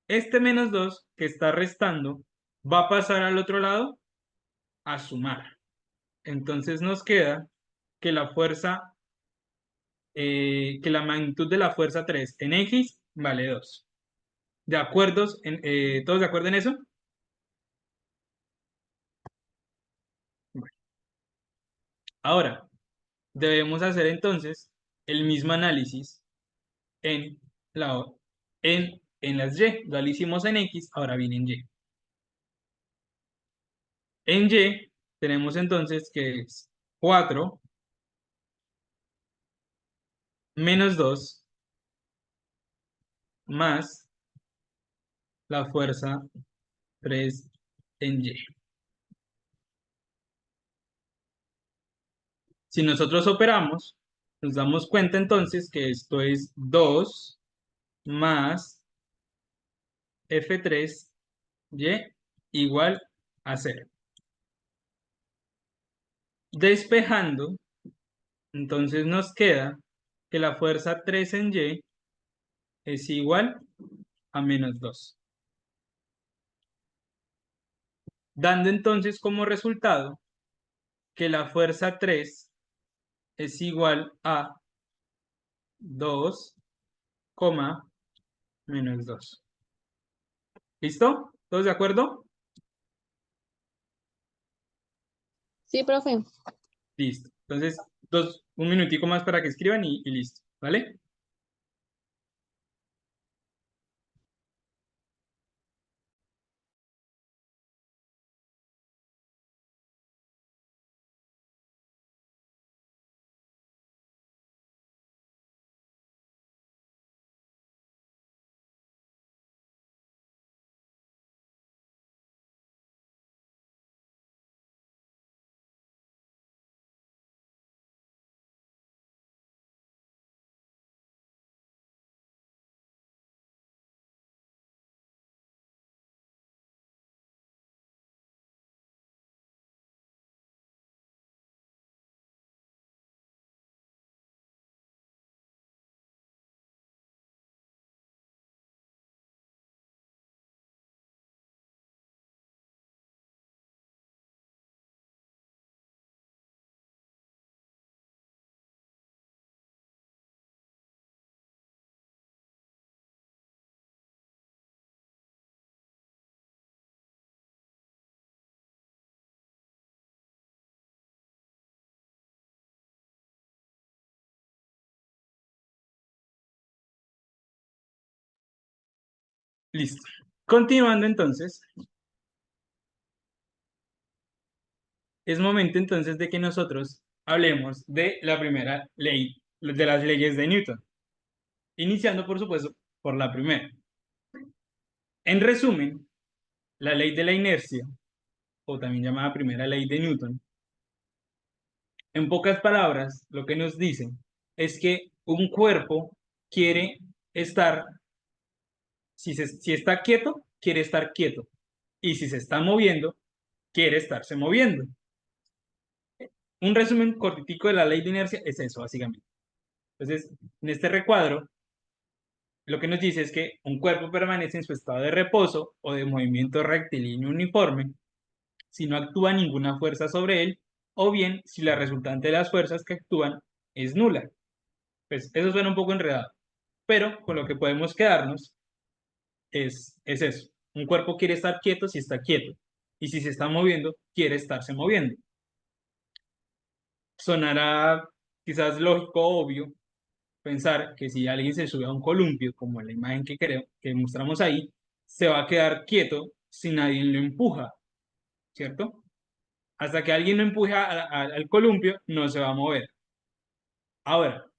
Este -2 que está restando va a pasar al otro lado a sumar. Entonces nos queda que la fuerza, que la magnitud de la fuerza 3 en X vale 2. ¿De acuerdo? ¿Todos de acuerdo en eso? Bueno, ahora, debemos hacer entonces el mismo análisis en, la, en las Y. Ya lo hicimos en X, ahora viene en Y. En Y tenemos entonces que es 4 menos 2 más la fuerza 3 en Y. Si nosotros operamos, nos damos cuenta entonces que esto es 2 más F3Y igual a 0. Despejando, entonces nos queda que la fuerza 3 en Y es igual a -2. Dando entonces como resultado que la fuerza 3 es igual a 2, -2. ¿Listo? ¿Todos de acuerdo? Sí, profe. Listo. Entonces, un minutico más para que escriban y listo. ¿Vale? Listo. Continuando entonces, es momento entonces de que nosotros hablemos de la primera ley, de las leyes de Newton. Iniciando, por supuesto, por la primera. En resumen, la ley de la inercia, o también llamada primera ley de Newton, en pocas palabras, lo que nos dice es que un cuerpo quiere estar, si está quieto, quiere estar quieto. Y si se está moviendo, quiere estarse moviendo. Un resumen cortitico de la ley de inercia es eso, básicamente. Entonces, en este recuadro, lo que nos dice es que un cuerpo permanece en su estado de reposo o de movimiento rectilíneo uniforme si no actúa ninguna fuerza sobre él, o bien si la resultante de las fuerzas que actúan es nula. Pues eso suena un poco enredado, pero con lo que podemos quedarnos es eso. Un cuerpo quiere estar quieto si está quieto, y si se está moviendo, quiere estarse moviendo. Sonará quizás lógico, obvio, pensar que si alguien se sube a un columpio, como en la imagen que mostramos ahí, se va a quedar quieto si nadie lo empuja, ¿cierto? Hasta que alguien lo empuje al columpio, no se va a mover. Ahora,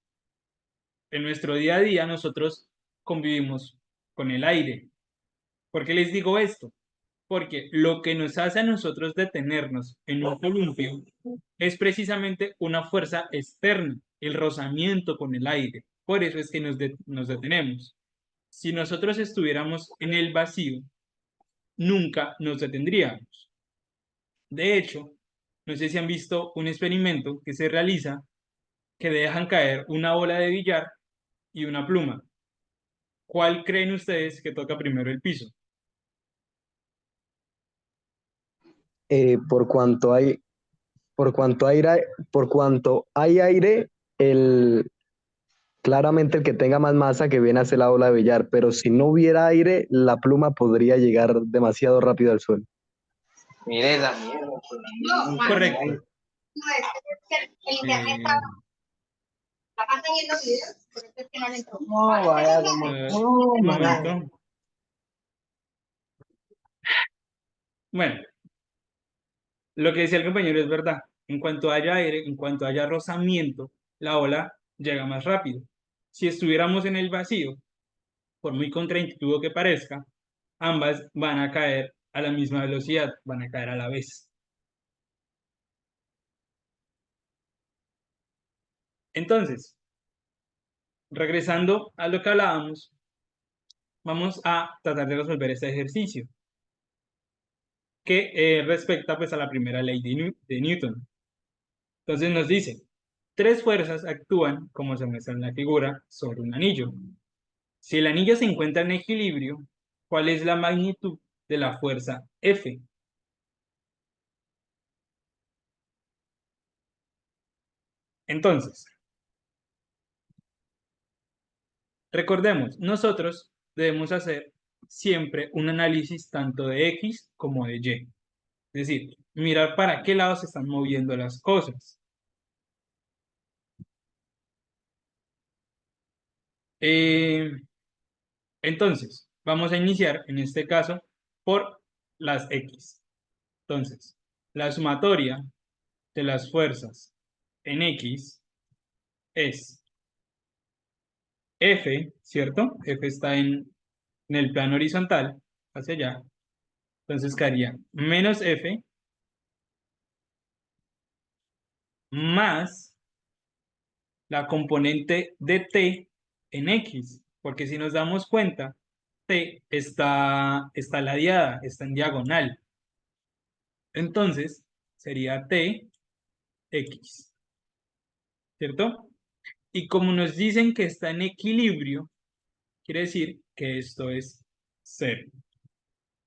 en nuestro día a día nosotros convivimos con el aire. ¿Por qué les digo esto? Porque lo que nos hace a nosotros detenernos en un columpio es precisamente una fuerza externa, el rozamiento con el aire. Por eso es que nos detenemos. Si nosotros estuviéramos en el vacío, nunca nos detendríamos. De hecho, no sé si han visto un experimento que se realiza que dejan caer una bola de billar y una pluma. ¿Cuál creen ustedes que toca primero el piso? Por cuanto hay, por cuanto hay aire, el, claramente el que tenga más masa que viene a ser la ola de billar, pero si no hubiera aire, la pluma podría llegar demasiado rápido al suelo. Mire esa mierda. Correcto. Eh, No, vaya, como, un momento. Bueno, lo que decía el compañero es verdad. En cuanto haya aire, en cuanto haya rozamiento, la ola llega más rápido. Si estuviéramos en el vacío, por muy contraintuitivo que parezca, ambas van a caer a la misma velocidad, van a caer a la vez. Entonces, regresando a lo que hablábamos, vamos a tratar de resolver este ejercicio que respecta pues a la primera ley de Newton. Entonces nos dice, tres fuerzas actúan, como se muestra en la figura, sobre un anillo. Si el anillo se encuentra en equilibrio, ¿cuál es la magnitud de la fuerza F? Entonces, recordemos, nosotros debemos hacer siempre un análisis tanto de X como de Y. Es decir, mirar para qué lado se están moviendo las cosas. Eh, entonces, vamos a iniciar en este caso por las X. Entonces, la sumatoria de las fuerzas en X es F, ¿cierto? F está en el plano horizontal, hacia allá. Entonces quedaría menos F más la componente de T en X. Porque si nos damos cuenta, T está ladeada, está en diagonal. Entonces, sería T X, ¿cierto? Y como nos dicen que está en equilibrio, quiere decir que esto es cero.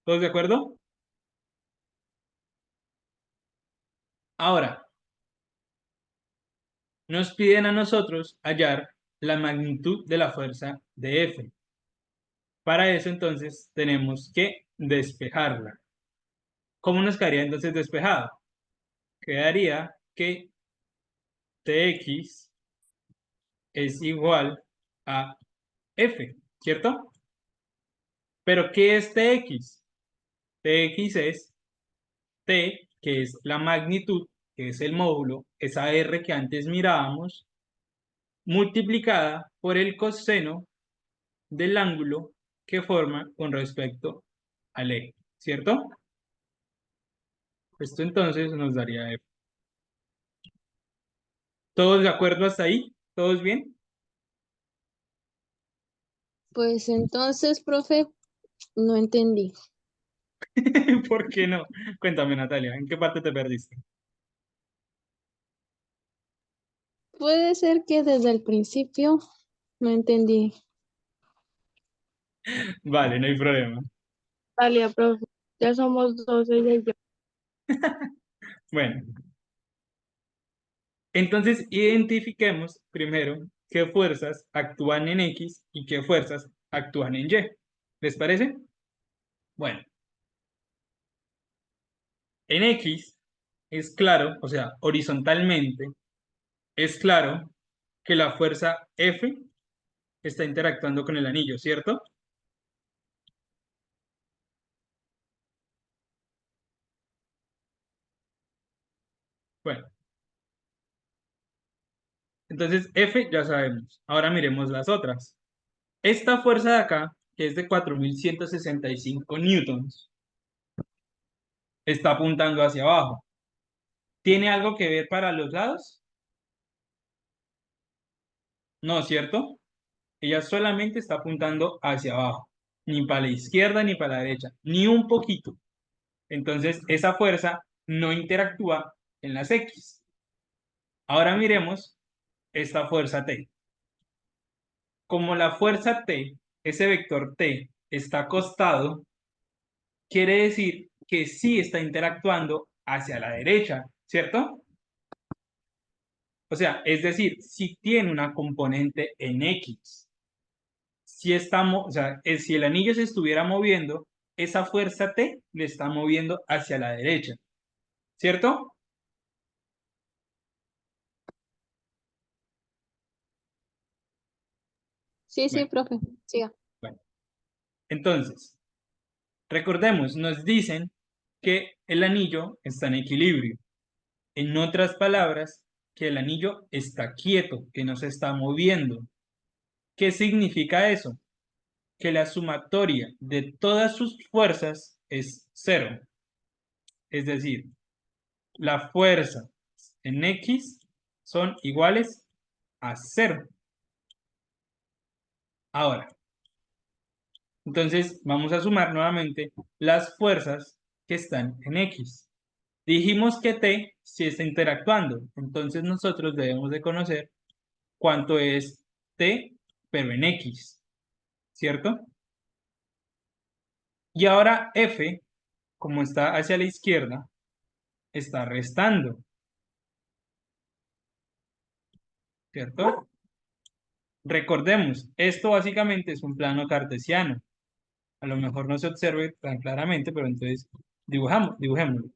¿Todos de acuerdo? Ahora, nos piden a nosotros hallar la magnitud de la fuerza de F. Para eso, entonces, tenemos que despejarla. ¿Cómo nos quedaría entonces despejado? Quedaría que Tx es igual a F, ¿cierto? Pero ¿qué es Tx? Tx es T, que es la magnitud, que es el módulo, esa R que antes mirábamos, multiplicada por el coseno del ángulo que forma con respecto al eje, ¿cierto? Esto entonces nos daría F. ¿Todos de acuerdo hasta ahí? ¿Todos bien? Pues entonces, profe, no entendí. ¿Por qué no? Cuéntame, Natalia, ¿en qué parte te perdiste? Puede ser que desde el principio no entendí. Vale, no hay problema. Talia, profe, ya somos dos, ella y yo. Bueno, entonces identifiquemos primero qué fuerzas actúan en X y qué fuerzas actúan en Y. ¿Les parece? Bueno, en X es claro, o sea, horizontalmente, es claro que la fuerza F está interactuando con el anillo, ¿cierto? Bueno, entonces F ya sabemos. Ahora miremos las otras. Esta fuerza de acá, que es de 4165 newtons, está apuntando hacia abajo. ¿Tiene algo que ver para los lados? No, ¿cierto? Ella solamente está apuntando hacia abajo, ni para la izquierda ni para la derecha, ni un poquito. Entonces, esa fuerza no interactúa en las X. Ahora miremos esta fuerza T. Como la fuerza T, ese vector T, está acostado, quiere decir que sí está interactuando hacia la derecha, ¿cierto? O sea, es decir, si tiene una componente en X. Si estamos, o sea, si el anillo se estuviera moviendo, esa fuerza T le está moviendo hacia la derecha, ¿cierto? Sí, sí, Bueno, profe. Siga. bueno. Entonces, recordemos, nos dicen que el anillo está en equilibrio. En otras palabras, que el anillo está quieto, que no se está moviendo. ¿Qué significa eso? Que la sumatoria de todas sus fuerzas es cero. Es decir, la fuerza en X son iguales a cero. Ahora, entonces vamos a sumar nuevamente las fuerzas que están en X. Dijimos que T sí está interactuando, entonces nosotros debemos de conocer cuánto es T, pero en X, ¿cierto? Y ahora F, como está hacia la izquierda, está restando, ¿cierto? Recordemos, esto básicamente es un plano cartesiano. A lo mejor no se observe tan claramente, pero entonces dibujémoslo.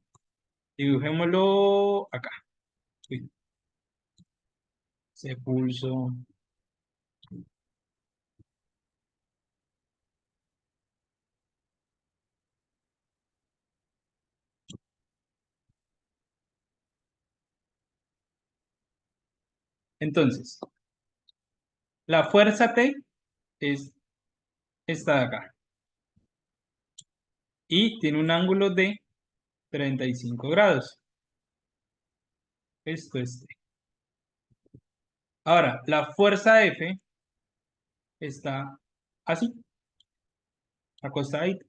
Dibujémoslo acá. Uy, ese pulso. Entonces, la fuerza T es esta de acá. Y tiene un ángulo de 35 grados. Esto es T. Ahora, la fuerza F está así, acostadita.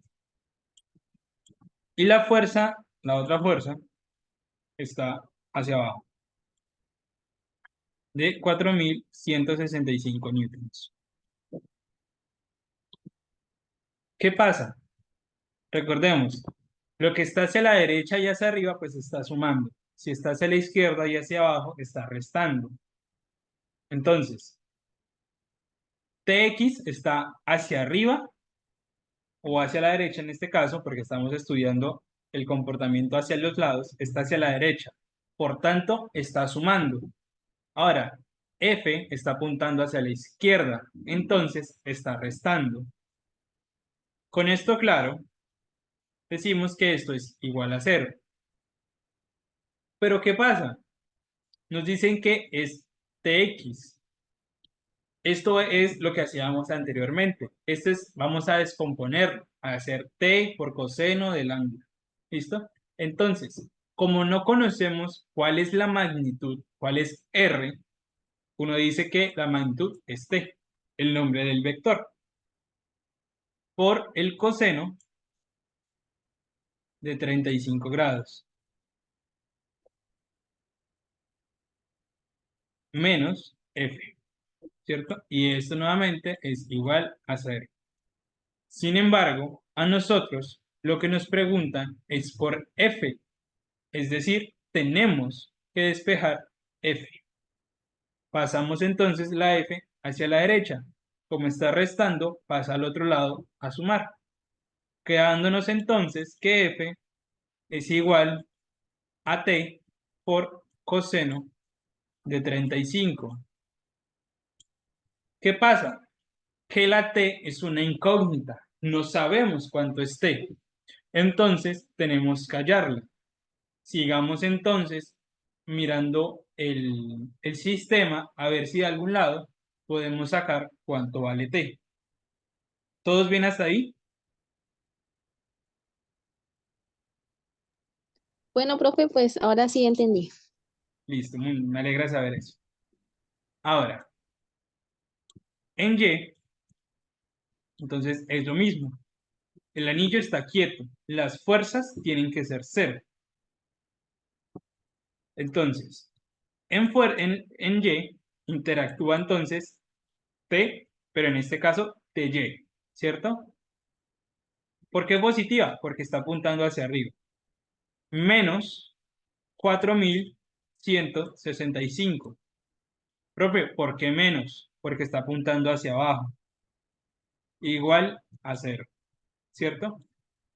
Y la fuerza, la otra fuerza, está hacia abajo, de 4165 newtons. ¿Qué pasa? Recordemos, lo que está hacia la derecha y hacia arriba, pues está sumando. Si está hacia la izquierda y hacia abajo, está restando. Entonces, Tx está hacia arriba o hacia la derecha en este caso, porque estamos estudiando el comportamiento hacia los lados, está hacia la derecha. Por tanto, está sumando. Ahora, F está apuntando hacia la izquierda, entonces está restando. Con esto claro, decimos que esto es igual a 0. Pero ¿qué pasa? Nos dicen que es Tx. Esto es lo que hacíamos anteriormente. Vamos a descomponer, a hacer T por coseno del ángulo. ¿Listo? Entonces, como no conocemos cuál es la magnitud, cuál es R, uno dice que la magnitud es T, el nombre del vector, por el coseno de 35 grados, menos F, ¿cierto? Y esto nuevamente es igual a 0. Sin embargo, a nosotros lo que nos preguntan es por F, es decir, tenemos que despejar F. Pasamos entonces la F hacia la derecha. Como está restando, pasa al otro lado a sumar. Quedándonos entonces que F es igual a T por coseno de 35. ¿Qué pasa? Que la t es una incógnita. No sabemos cuánto es t. Entonces, tenemos que hallarla. Sigamos entonces mirando el sistema a ver si de algún lado podemos sacar cuánto vale t. ¿Todos bien hasta ahí? Bueno, profe, pues ahora sí entendí. Listo, me alegra saber eso. Ahora, en Y, entonces es lo mismo. El anillo está quieto. Las fuerzas tienen que ser cero. Entonces, en Y interactúa entonces T, pero en este caso TY, ¿cierto? ¿Por qué positiva? Porque está apuntando hacia arriba. Menos 4165. Profe, ¿por qué menos? Porque está apuntando hacia abajo. Igual a 0, ¿cierto?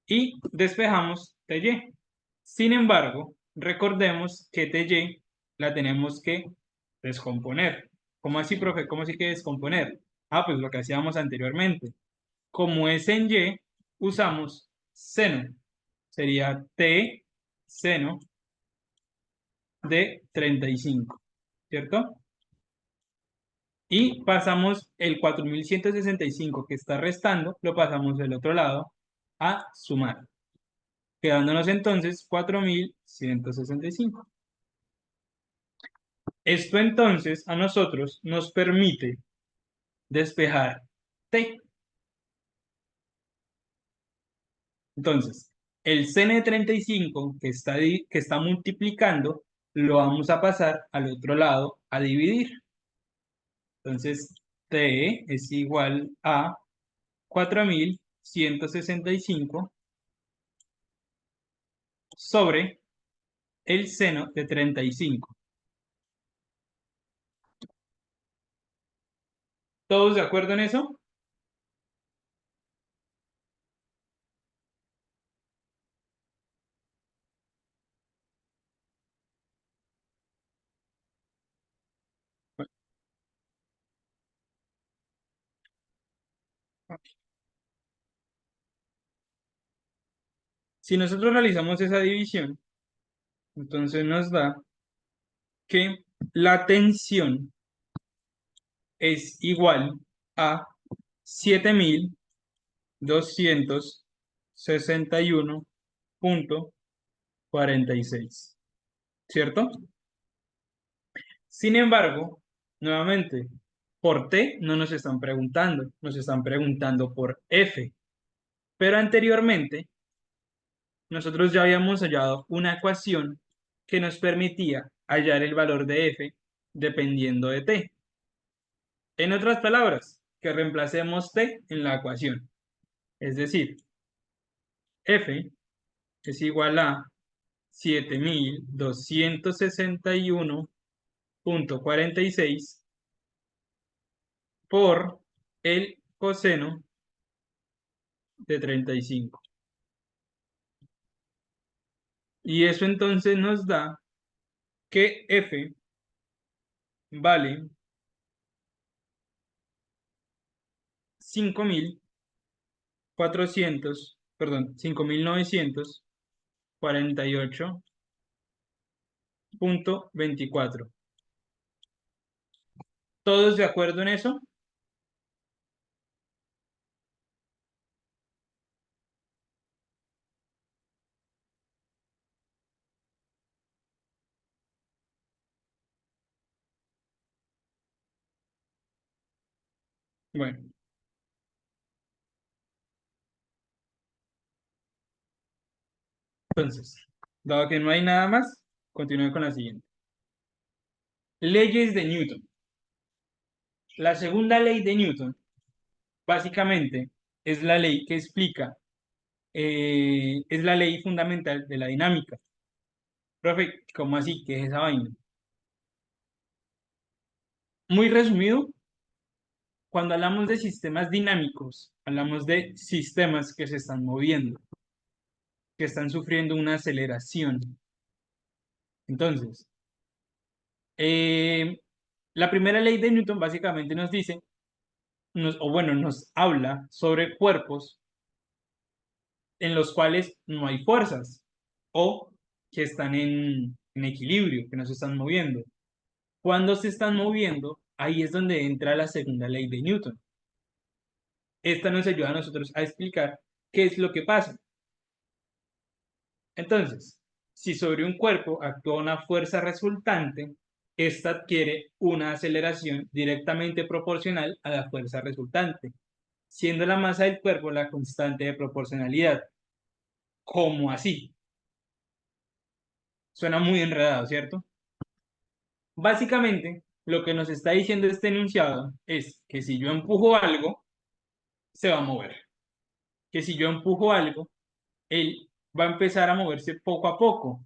Y despejamos TY. Sin embargo, recordemos que TY la tenemos que descomponer. ¿Cómo así, profe? ¿Cómo así que descomponer? Ah, pues lo que hacíamos anteriormente. Como es en Y, usamos seno. Sería T seno de 35, ¿cierto? Y pasamos el 4165 que está restando, lo pasamos del otro lado a sumar, quedándonos entonces 4165. Esto entonces a nosotros nos permite despejar T. Entonces, el seno de 35 que está multiplicando, lo vamos a pasar al otro lado a dividir. Entonces, T es igual a 4165 sobre el seno de 35. ¿Todos de acuerdo en eso? Si nosotros realizamos esa división, entonces nos da que la tensión es igual a 7261,46, ¿cierto? Sin embargo, nuevamente, por T no nos están preguntando, nos están preguntando por F. Pero anteriormente, nosotros ya habíamos hallado una ecuación que nos permitía hallar el valor de F dependiendo de T. En otras palabras, que reemplacemos T en la ecuación. Es decir, F es igual a 7261,46 por el coseno de 35. Y eso entonces nos da que F vale 5.948.24. ¿Todos de acuerdo en eso? Bueno, entonces, dado que no hay nada más, continúe con la siguiente. Leyes de Newton. La segunda ley de Newton, básicamente, es la ley que explica, es la ley fundamental de la dinámica. Profe, ¿cómo así? ¿Qué es esa vaina? Muy resumido, cuando hablamos de sistemas dinámicos, hablamos de sistemas que se están moviendo, que están sufriendo una aceleración. Entonces, La primera ley de Newton básicamente nos dice, nos habla sobre cuerpos en los cuales no hay fuerzas o que están en equilibrio, que no se están moviendo. Cuando se están moviendo, ahí es donde entra la segunda ley de Newton. Esta nos ayuda a nosotros a explicar qué es lo que pasa. Entonces, si sobre un cuerpo actúa una fuerza resultante, esta adquiere una aceleración directamente proporcional a la fuerza resultante, siendo la masa del cuerpo la constante de proporcionalidad. ¿Cómo así? Suena muy enredado, ¿cierto? Básicamente, lo que nos está diciendo este enunciado es que si yo empujo algo, se va a mover. Que si yo empujo algo, él va a empezar a moverse poco a poco.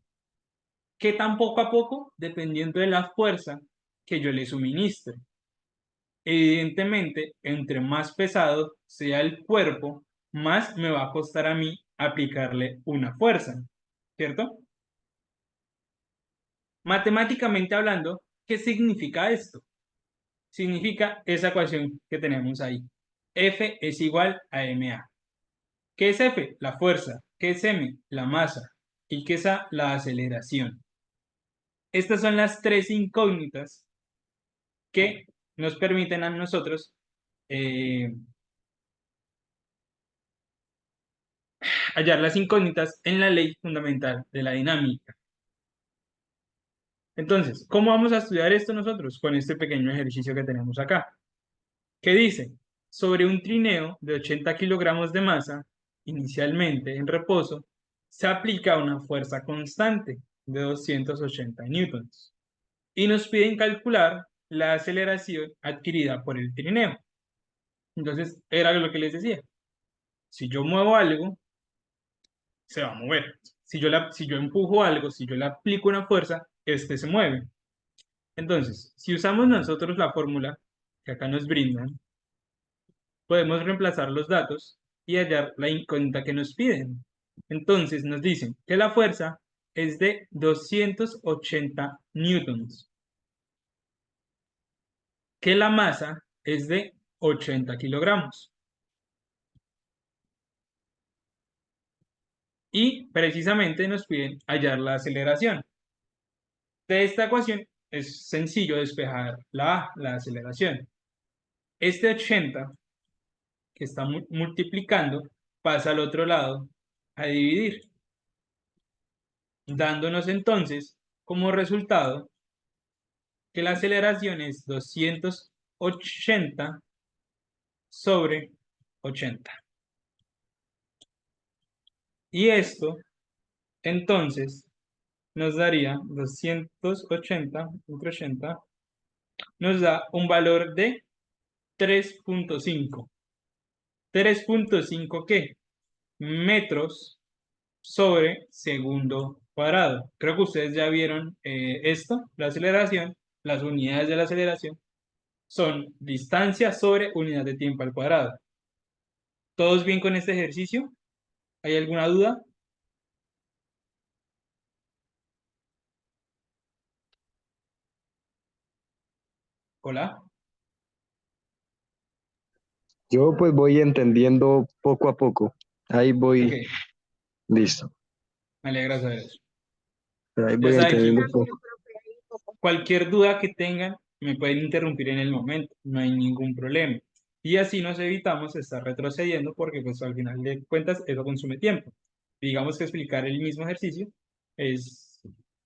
¿Qué tan poco a poco? Dependiendo de la fuerza que yo le suministre. Evidentemente, entre más pesado sea el cuerpo, más me va a costar a mí aplicarle una fuerza, ¿cierto? Matemáticamente hablando, ¿qué significa esto? Significa esa ecuación que tenemos ahí. F es igual a ma. ¿Qué es F? La fuerza. ¿Qué es m? La masa. ¿Y qué es a? La aceleración. Estas son las tres incógnitas que nos permiten a nosotros hallar las incógnitas en la ley fundamental de la dinámica. Entonces, ¿cómo vamos a estudiar esto nosotros? Con este pequeño ejercicio que tenemos acá. ¿Qué dice? Sobre un trineo de 80 kilogramos de masa, inicialmente en reposo, se aplica una fuerza constante de 280 newtons y nos piden calcular la aceleración adquirida por el trineo. Entonces, era lo que les decía. Si yo muevo algo, se va a mover. Si yo empujo algo, si yo le aplico una fuerza, este se mueve. Entonces, si usamos nosotros la fórmula que acá nos brindan, podemos reemplazar los datos y hallar la incógnita que nos piden. Entonces nos dicen que la fuerza es de 280 newtons, que la masa es de 80 kilogramos. Y precisamente nos piden hallar la aceleración. De esta ecuación es sencillo despejar la aceleración. Este 80 que está multiplicando pasa al otro lado a dividir, dándonos entonces como resultado que la aceleración es 280 sobre 80. Y esto entonces nos daría 280 entre 80, nos da un valor de 3.5. ¿3.5 qué? Metros sobre segundo cuadrado. Creo que ustedes ya vieron esto, la aceleración, las unidades de la aceleración son distancia sobre unidad de tiempo al cuadrado. ¿Todos bien con este ejercicio? ¿Hay alguna duda? Hola. Yo pues voy entendiendo poco a poco. Ahí voy, Ok, listo. me alegra saber eso. Ahí Ya voy saben que entendiendo poco. cualquier duda que tengan me pueden interrumpir en el momento, no hay ningún problema. Y así nos evitamos estar retrocediendo porque pues al final de cuentas eso consume tiempo. Digamos que explicar el mismo ejercicio es,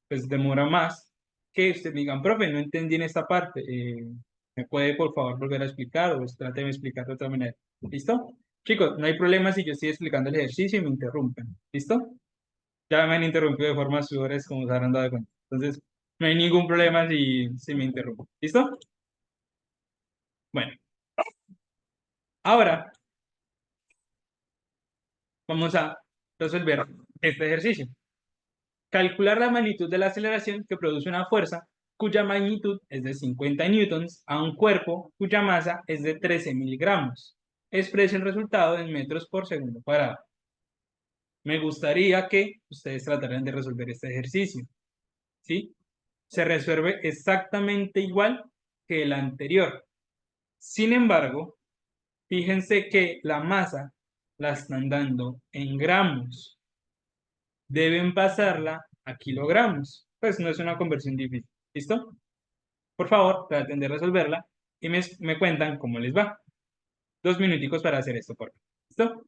pues demora más que usted me digan, profe, no entendí en esta parte, ¿me puede por favor volver a explicar o trate de explicar de otra manera? ¿Listo? Chicos, no hay problema si yo estoy explicando el ejercicio y me interrumpen. ¿Listo? Ya me han interrumpido de forma sudores como se habrán dado cuenta. Entonces, no hay ningún problema si me interrumpo. ¿Listo? Bueno, ahora vamos a resolver este ejercicio. Calcular la magnitud de la aceleración que produce una fuerza cuya magnitud es de 50 newtons a un cuerpo cuya masa es de 13 miligramos. Expresa el resultado en metros por segundo cuadrado. Me gustaría que ustedes trataran de resolver este ejercicio. ¿Sí? se resuelve exactamente igual que el anterior. Sin embargo, fíjense que la masa la están dando en gramos. Deben pasarla a kilogramos. Pues no es una conversión difícil. ¿Listo? Por favor, traten de resolverla y me cuentan cómo les va. 2 minuticos para hacer esto, por favor. ¿Listo?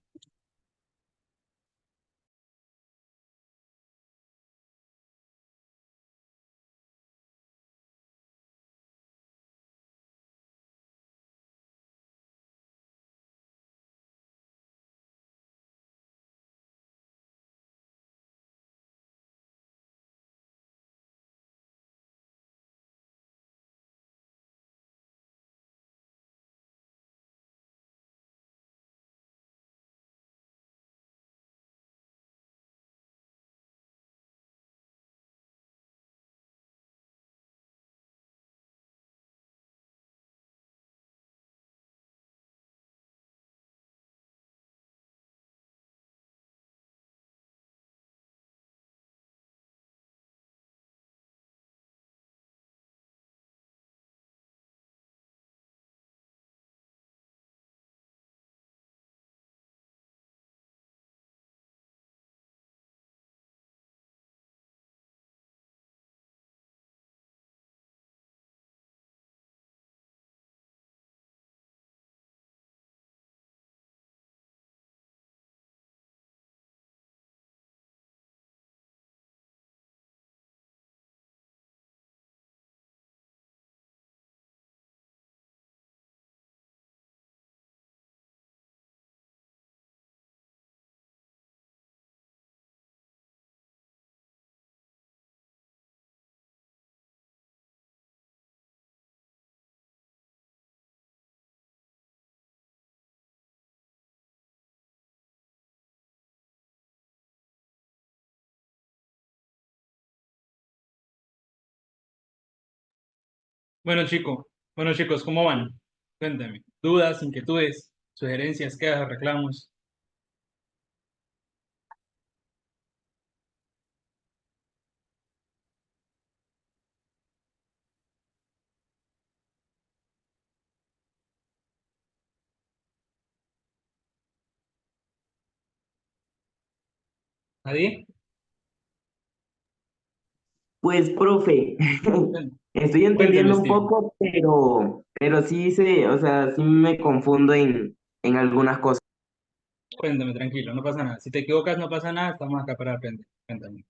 Bueno chicos, ¿cómo van? Cuéntame. ¿Dudas, inquietudes, sugerencias, quejas, reclamos? ¿Nadie? Pues, profe, Cuéntame, estoy cuéntame, entendiendo un Steven. poco, pero sí o sea, sí me confundo en algunas cosas. Cuéntame, tranquilo, no pasa nada. Si te equivocas, no pasa nada, estamos acá para aprender. Cuéntame.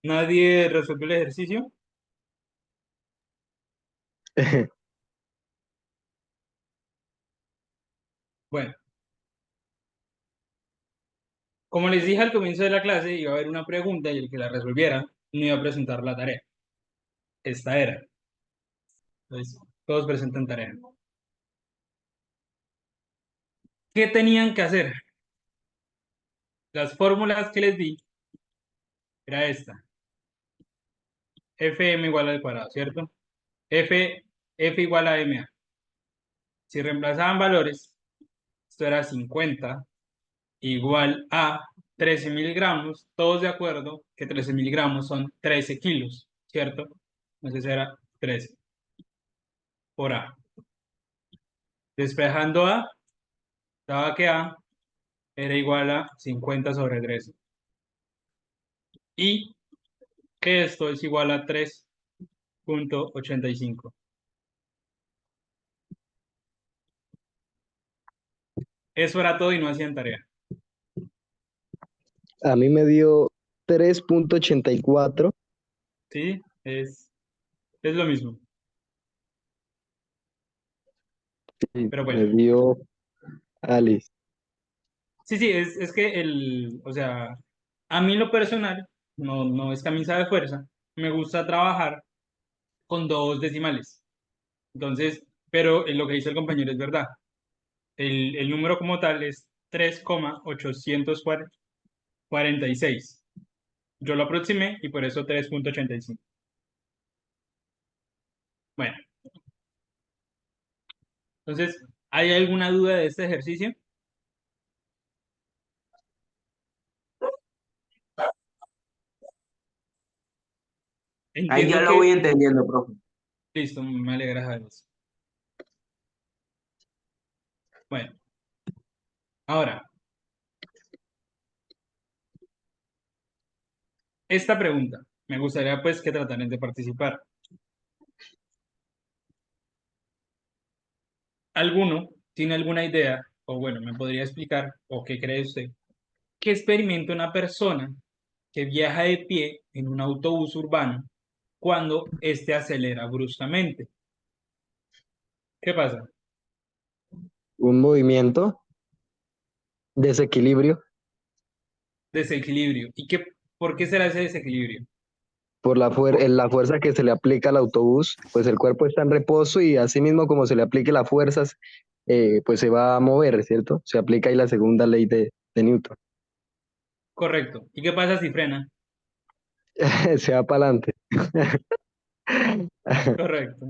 ¿Nadie resolvió el ejercicio? Bueno, como les dije al comienzo de la clase, iba a haber una pregunta y el que la resolviera no iba a presentar la tarea. Esta era. Entonces, todos presentan tarea. ¿Qué tenían que hacer? Las fórmulas que les di era esta. Fm igual al cuadrado, ¿cierto? F igual a ma. Si reemplazaban valores, esto era 50 igual a 13 miligramos, todos de acuerdo que 13 miligramos son 13 kilos, ¿cierto? Entonces era 13 por A. Despejando A, daba que A era igual a 50 sobre 13. Y que esto es igual a 3,85. Eso era todo y no hacían tarea. A mí me dio 3,84. ¿Sí? Es lo mismo. Y Pero bueno. me dio Alice. Sí, sí, es que o sea, a mí lo personal, no es camisa de fuerza, me gusta trabajar con dos decimales. Entonces, pero lo que dice el compañero es verdad. El número como tal es 3,846. Yo lo aproximé y por eso 3,85. Bueno, entonces, ¿hay alguna duda de este ejercicio? Ahí ya Entiendo lo voy que, entendiendo, profe. listo, me alegra saber eso. Bueno, ahora, esta pregunta, me gustaría pues que trataran de participar. ¿Alguno tiene alguna idea, o bueno, me podría explicar, o qué cree usted, qué experimenta una persona que viaja de pie en un autobús urbano cuando éste acelera bruscamente? ¿Qué pasa? Un movimiento, desequilibrio, Desequilibrio. ¿Y por qué será ese desequilibrio? por la fuerza que se le aplica al autobús, pues el cuerpo está en reposo y así mismo como se le aplique las fuerzas, pues se va a mover, ¿cierto? Se aplica ahí la segunda ley de Newton. Correcto. ¿Y qué pasa si frena? Se va para adelante. Correcto.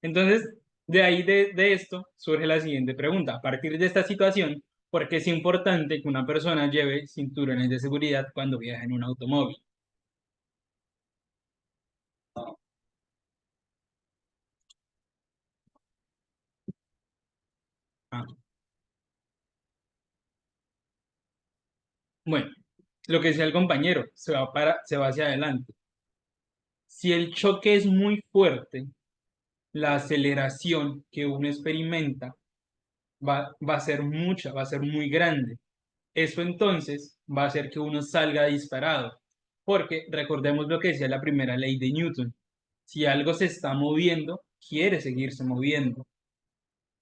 Entonces, de ahí de esto surge la siguiente pregunta. A partir de esta situación, ¿por qué es importante que una persona lleve cinturones de seguridad cuando viaja en un automóvil? Ah, bueno, lo que decía el compañero, se va hacia adelante. Si el choque es muy fuerte, la aceleración que uno experimenta va a ser mucha, va a ser muy grande. Eso entonces va a hacer que uno salga disparado, porque recordemos lo que decía la primera ley de Newton. Si algo se está moviendo, quiere seguirse moviendo.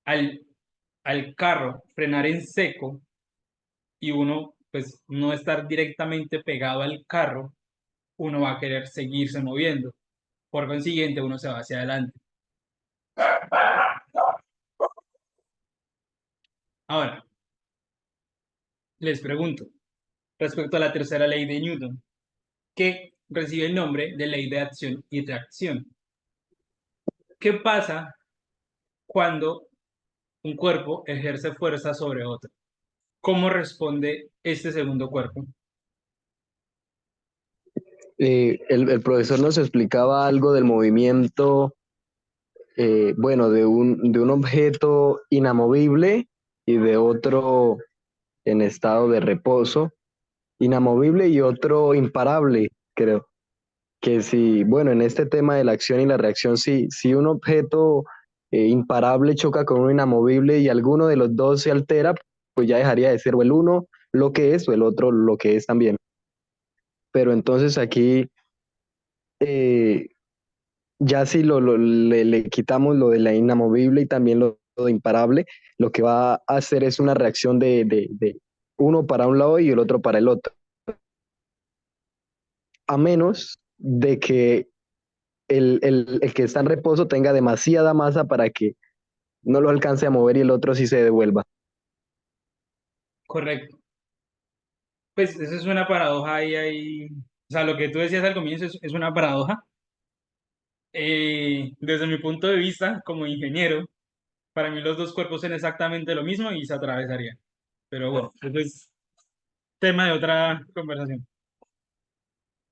Al, al carro frenar en seco y uno pues no estar directamente pegado al carro, uno va a querer seguirse moviendo. Por consiguiente, uno se va hacia adelante. Ahora, les pregunto, respecto a la tercera ley de Newton, que recibe el nombre de ley de acción y reacción. ¿Qué pasa cuando un cuerpo ejerce fuerza sobre otro? ¿Cómo responde este segundo cuerpo? El profesor nos explicaba algo del movimiento, bueno, de un objeto inamovible y de otro en estado de reposo, inamovible y otro imparable, creo. Que si, bueno, en este tema de la acción y la reacción, si un objeto imparable choca con un inamovible y alguno de los dos se altera, pues ya dejaría de ser o el uno lo que es o el otro lo que es también. Pero entonces aquí, eh, ya si le quitamos lo de la inamovible y también lo de imparable, lo que va a hacer es una reacción de uno para un lado y el otro para el otro. A menos de que el que está en reposo tenga demasiada masa para que no lo alcance a mover y el otro sí se devuelva. Correcto. Pues eso es una paradoja ahí. O sea, lo que tú decías al comienzo es una paradoja. Desde mi punto de vista, como ingeniero, para mí los dos cuerpos son exactamente lo mismo y se atravesarían. Pero bueno, eso es tema de otra conversación.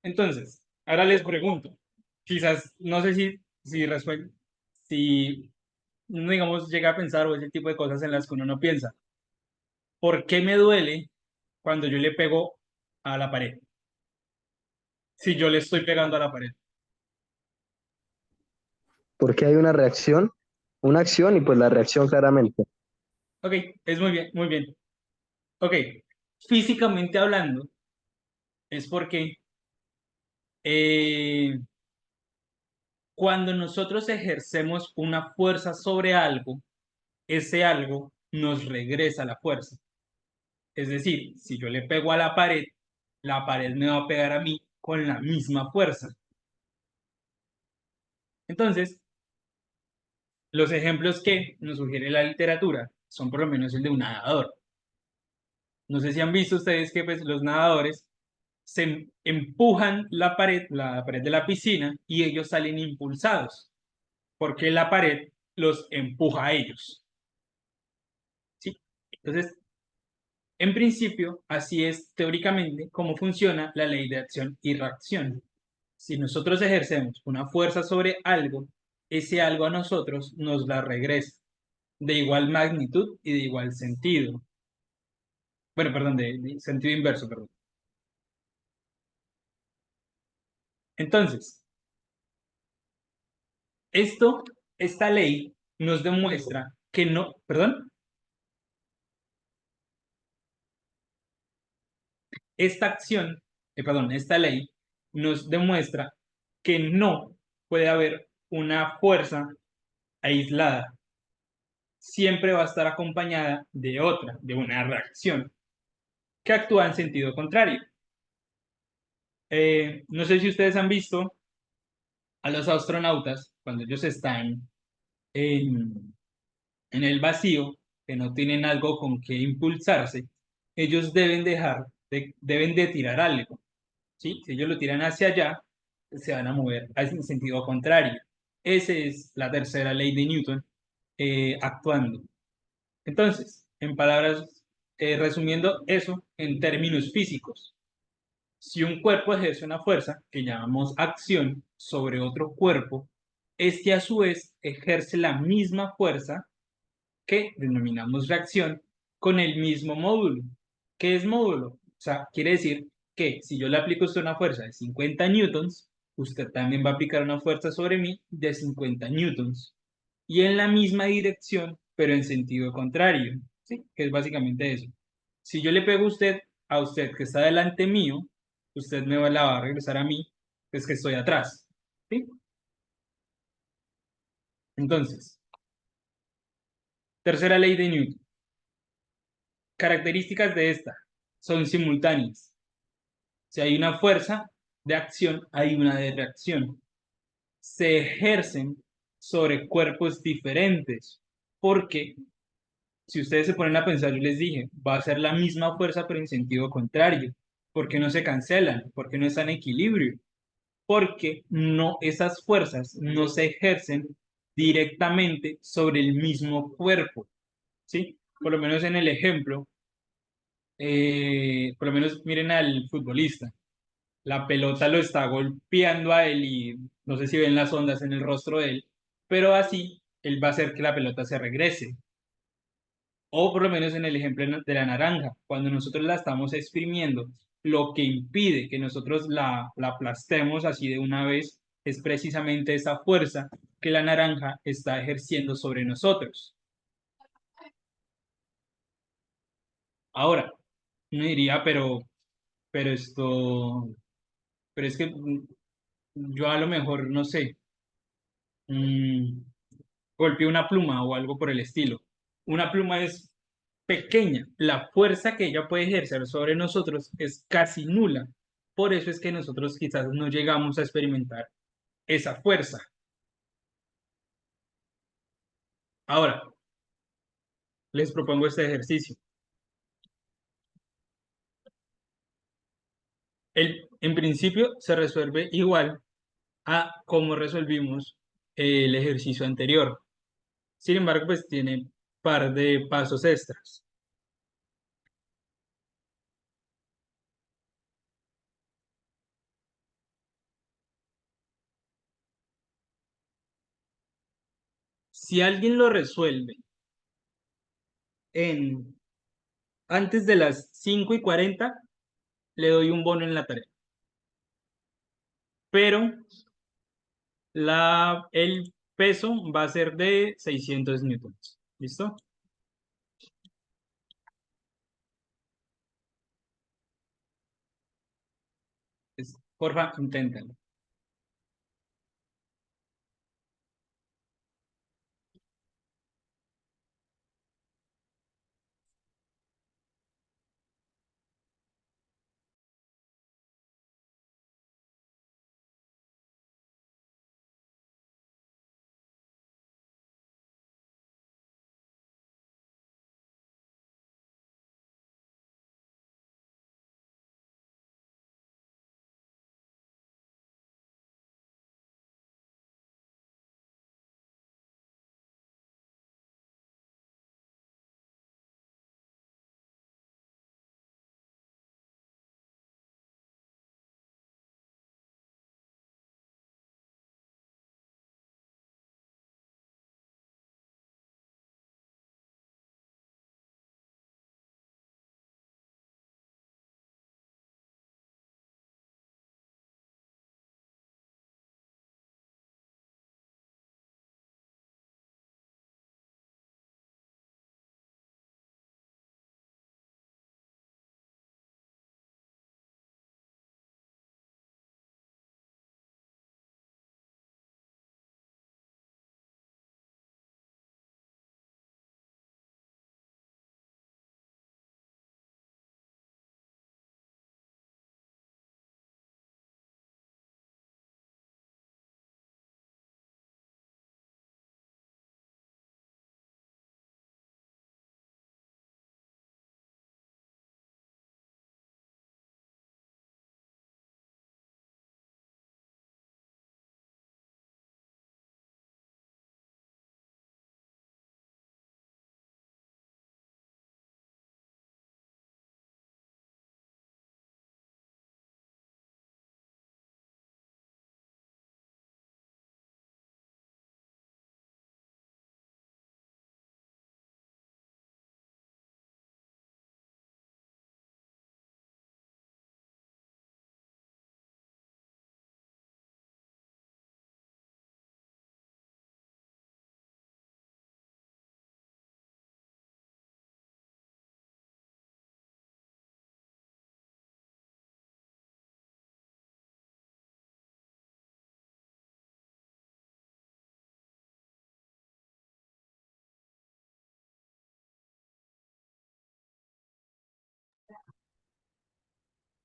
Entonces, ahora les pregunto, quizás, no sé si uno, digamos, llega a pensar o ese tipo de cosas en las que uno no piensa. ¿Por qué me duele cuando yo le pego a la pared? Si yo le estoy pegando a la pared. Porque hay una acción y pues la reacción claramente. Ok, es muy bien, muy bien. Ok, físicamente hablando, es porque eh, cuando nosotros ejercemos una fuerza sobre algo, ese algo nos regresa la fuerza. Es decir, si yo le pego a la pared me va a pegar a mí con la misma fuerza. Entonces, los ejemplos que nos sugiere la literatura son por lo menos el de un nadador. No sé si han visto ustedes que pues, los nadadores empujan la pared de la piscina y ellos salen impulsados. porque la pared los empuja a ellos. ¿Sí? Entonces, en principio, así es teóricamente cómo funciona la ley de acción y reacción. Si nosotros ejercemos una fuerza sobre algo, ese algo a nosotros nos la regresa, de igual magnitud y de igual sentido. Bueno, perdón, de sentido inverso, perdón. Entonces, esta ley nos demuestra que no, perdón, esta acción, perdón, esta ley nos demuestra que no puede haber una fuerza aislada. Siempre va a estar acompañada de otra, de una reacción que actúa en sentido contrario. No sé si ustedes han visto a los astronautas cuando ellos están en, en el vacío, que no tienen algo con que impulsarse, ellos deben de tirar algo, ¿sí? Si ellos lo tiran hacia allá, se van a mover en sentido contrario. Esa es la tercera ley de Newton actuando. Entonces, en palabras, resumiendo eso en términos físicos, si un cuerpo ejerce una fuerza que llamamos acción sobre otro cuerpo, este a su vez ejerce la misma fuerza que denominamos reacción con el mismo módulo. ¿Qué es módulo? O sea, quiere decir que si yo le aplico a usted una fuerza de 50 newtons, usted también va a aplicar una fuerza sobre mí de 50 newtons. Y en la misma dirección, pero en sentido contrario. ¿Sí? Que es básicamente eso. Si yo le pego a usted que está delante mío, usted la va a regresar a mí, pues que estoy atrás. ¿Sí? Entonces, tercera ley de Newton. Características de esta son simultáneas. Si hay una fuerza de acción, hay una de reacción. Se ejercen sobre cuerpos diferentes, porque si ustedes se ponen a pensar, yo les dije, va a ser la misma fuerza pero en sentido contrario. ¿Por qué no se cancelan? ¿Por qué no están en equilibrio? Porque no, esas fuerzas no se ejercen directamente sobre el mismo cuerpo, ¿sí? Por lo menos en el ejemplo, por lo menos miren al futbolista. La pelota lo está golpeando a él y no sé si ven las ondas en el rostro de él, pero así él va a hacer que la pelota se regrese. O por lo menos en el ejemplo de la naranja, cuando nosotros la estamos exprimiendo, lo que impide que nosotros la aplastemos así de una vez es precisamente esa fuerza que la naranja está ejerciendo sobre nosotros. Ahora, uno diría, pero esto, pero es que yo a lo mejor, no sé, mm, golpeé una pluma o algo por el estilo. Una pluma es pequeña, la fuerza que ella puede ejercer sobre nosotros es casi nula. Por eso es que nosotros quizás no llegamos a experimentar esa fuerza. Ahora, les propongo este ejercicio. En principio se resuelve igual a cómo resolvimos el ejercicio anterior. Sin embargo, pues tiene par de pasos extras. Si alguien lo resuelve en antes de las 5:40, le doy un bono en la tarea. Pero el peso va a ser de 600 newtons. ¿Listo? Porfa, inténtalo.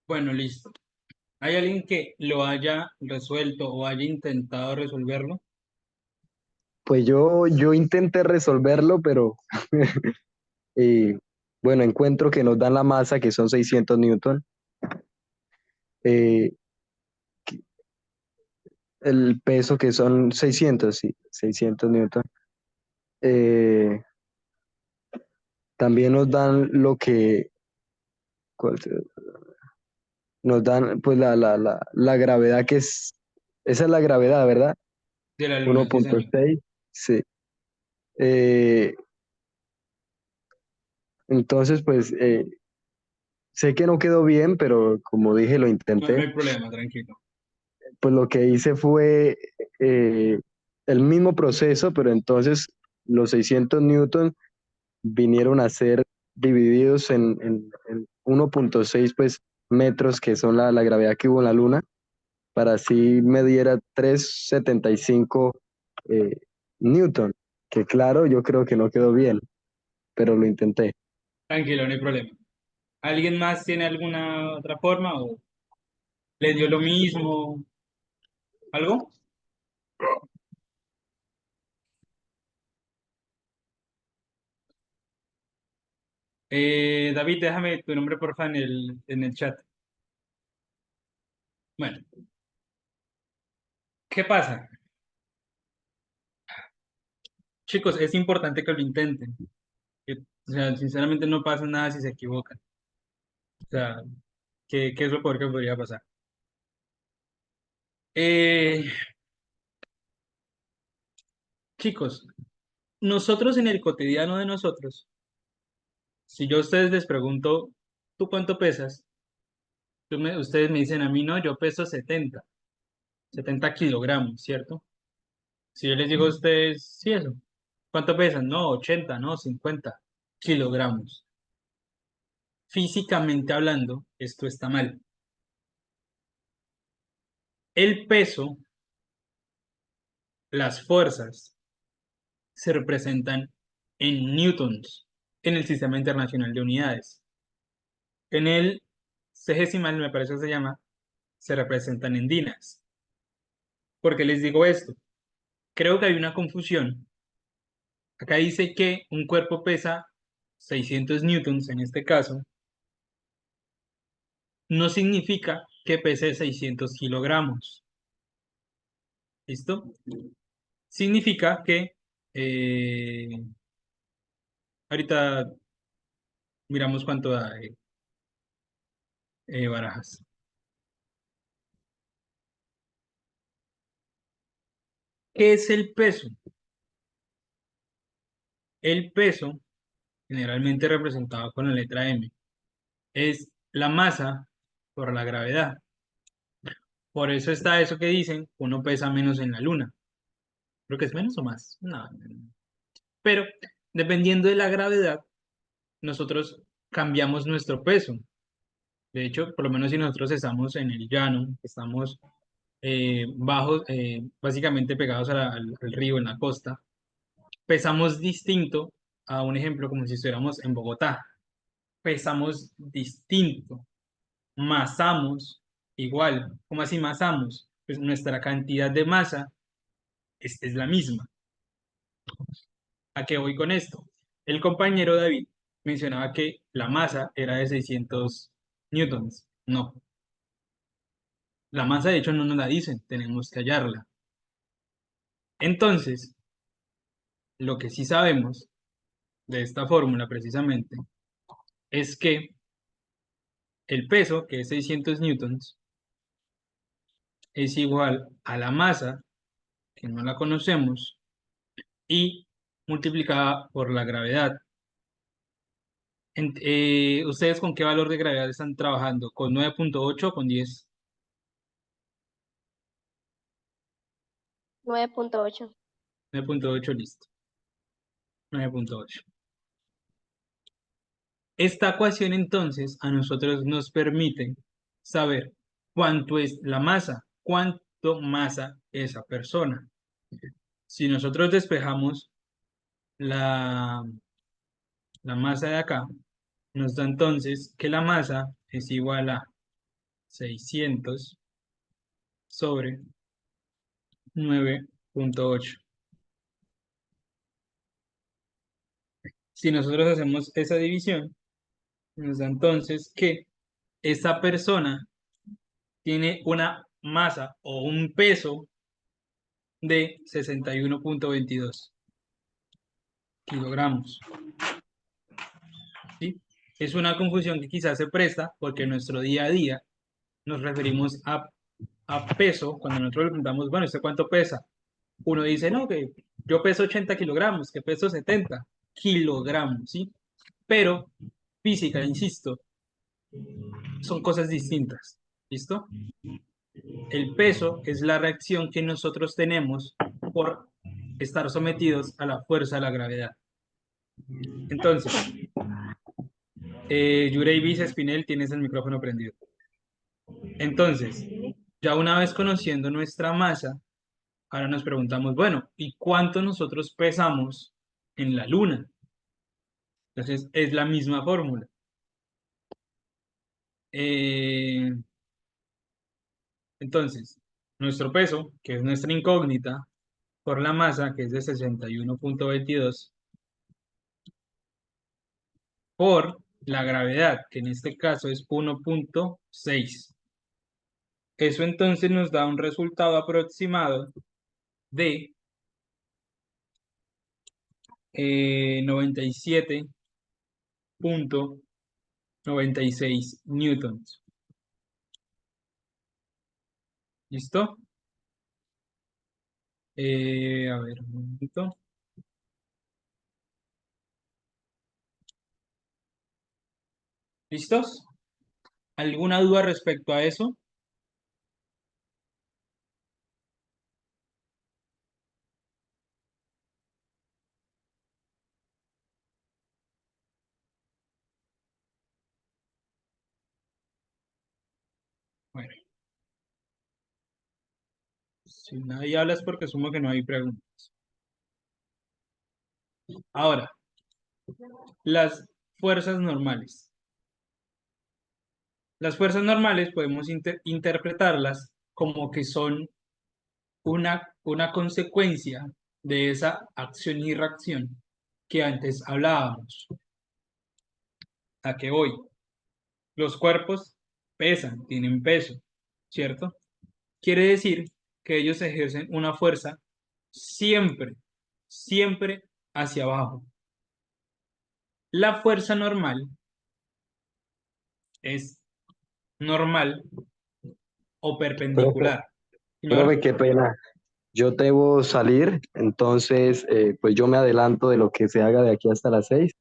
Bueno, listo. ¿Hay alguien que lo haya resuelto o haya intentado resolverlo? Pues yo intenté resolverlo, pero eh, bueno, encuentro que nos dan la masa, que son 600 newton, eh, el peso, que son 600, sí, 600 newton. Eh, También nos dan lo que, ¿cuál nos dan pues la gravedad, que es, esa es la gravedad, ¿verdad? De la uno luna, sí, punto señor. seis sí. Eh, entonces, pues sé que no quedó bien, pero como dije, lo No intenté. hay problema, tranquilo. Pues lo que hice fue eh, el mismo proceso, pero entonces los 600 newton vinieron a ser divididos en 1,6 pues, metros, que son la gravedad que hubo en la Luna, para así me diera 375 eh, newton, que claro, yo creo que no quedó bien, pero lo intenté. Tranquilo, no hay problema. ¿Alguien más tiene alguna otra forma o le dio lo mismo? ¿Algo? David, déjame tu nombre porfa en el chat. Bueno, ¿qué pasa? Chicos, es importante que lo intenten. O sea, sinceramente no pasa nada si se equivocan. O sea, ¿qué es lo peor que podría pasar? Eh, chicos, nosotros en el cotidiano de nosotros, si yo a ustedes les pregunto, ¿tú cuánto pesas? Ustedes me dicen a mí, no, yo peso 70 kilogramos, ¿cierto? Si yo les digo a ustedes, sí, eso, ¿cuánto pesan? No, 80, no, 50 kilogramos. Físicamente hablando, esto está mal. El peso, las fuerzas, se representan en newtons en el Sistema Internacional de Unidades. En el sexagesimal, me parece que se llama, se representan en dinas. ¿Por qué les digo esto? Creo que hay una confusión. Acá dice que un cuerpo pesa 600 newtons en este caso, no significa que pese 600 kilogramos. ¿Listo? Significa que, eh, ahorita miramos cuánto da Barajas. ¿Qué es el peso? El peso, generalmente representado con la letra M, es la masa por la gravedad. Por eso está eso que dicen, uno pesa menos en la luna. Creo que es menos o más. No. Pero dependiendo de la gravedad, nosotros cambiamos nuestro peso. De hecho, por lo menos si nosotros estamos en el llano, estamos bajos, básicamente pegados al río, en la costa, pesamos distinto a un ejemplo como si estuviéramos en Bogotá. Pesamos distinto, masamos igual. ¿Cómo así masamos? Pues nuestra cantidad de masa es la misma. ¿A qué voy con esto? El compañero David mencionaba que la masa era de 600 newtons. No, la masa de hecho no nos la dicen, tenemos que hallarla. Entonces, lo que sí sabemos de esta fórmula precisamente es que el peso, que es 600 newtons, es igual a la masa, que no la conocemos, y multiplicada por la gravedad. ¿Ustedes con qué valor de gravedad están trabajando? ¿Con 9,8 o con 10? 9.8. 9,8, listo. 9,8. Esta ecuación entonces a nosotros nos permite saber cuánto es la masa, cuánto masa esa persona. Si nosotros despejamos la, la masa de acá, nos da entonces que la masa es igual a 600 sobre 9.8. Si nosotros hacemos esa división, nos da entonces que esta persona tiene una masa o un peso de 61.22 kilogramos. ¿Sí? Es una confusión que quizás se presta porque en nuestro día a día nos referimos a peso. Cuando nosotros le preguntamos, bueno, ¿usted cuánto pesa? Uno dice, no, que yo peso 80 kilogramos, que peso 70 kilogramos, ¿sí? Pero física, insisto, son cosas distintas, ¿listo? El peso es la reacción que nosotros tenemos por estar sometidos a la fuerza de la gravedad. Entonces, Yureivis Espinel, tienes el micrófono prendido. Entonces, ya una vez conociendo nuestra masa, ahora nos preguntamos, bueno, ¿y cuánto nosotros pesamos en la Luna? Entonces, es la misma fórmula. Entonces, nuestro peso, que es nuestra incógnita, por la masa, que es de 61.22, por la gravedad, que en este caso es 1.6. Eso entonces nos da un resultado aproximado de 97.96 newtons. ¿Listo? A ver, un momento. ¿Listos? ¿Alguna duda respecto a eso? Bueno, si nadie habla es porque asumo que no hay preguntas. Ahora, las fuerzas normales. Las fuerzas normales podemos interpretarlas como que son una consecuencia de esa acción y reacción que antes hablábamos. ¿A qué voy? Los cuerpos pesan, tienen peso, ¿cierto? Quiere decir que ellos ejercen una fuerza siempre, siempre hacia abajo. La fuerza normal es normal o Profe, perpendicular. profe, Señor, qué pena. Yo debo salir, entonces pues yo me adelanto de lo que se haga de aquí hasta las 6,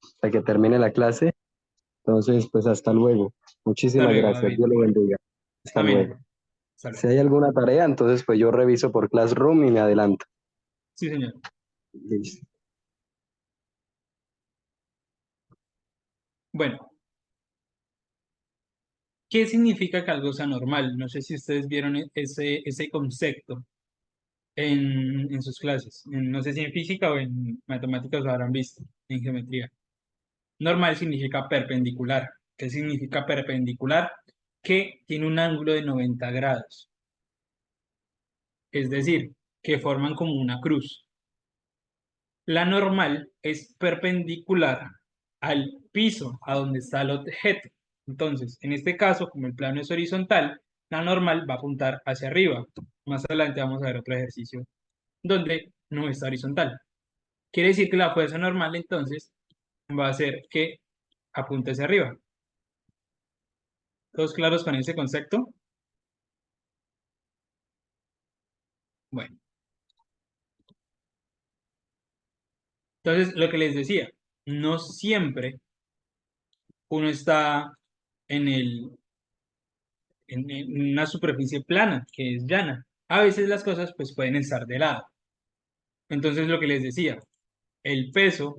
hasta que termine la clase. Entonces, pues hasta luego. hasta Muchísimas luego, gracias. David. Dios lo bendiga. Hasta luego. Amén. Hasta Si luego. hay alguna tarea, entonces pues yo reviso por Classroom y me adelanto. Sí, señor. Listo. Bueno, ¿qué significa que algo sea normal? No sé si ustedes vieron ese concepto en sus clases. No sé si en física o en matemáticas lo habrán visto, en geometría. Normal significa perpendicular. ¿Qué significa perpendicular? Que tiene un ángulo de 90 grados. Es decir, que forman como una cruz. La normal es perpendicular al piso, a donde está el objeto. Entonces, en este caso, como el plano es horizontal, la normal va a apuntar hacia arriba. Más adelante vamos a ver otro ejercicio donde no está horizontal. Quiere decir que la fuerza normal entonces va a ser que apunte hacia arriba. ¿Todos claros con ese concepto? Bueno, entonces lo que les decía, no siempre uno está en en una superficie plana, que es llana. A veces las cosas pues pueden estar de lado. Entonces lo que les decía, el peso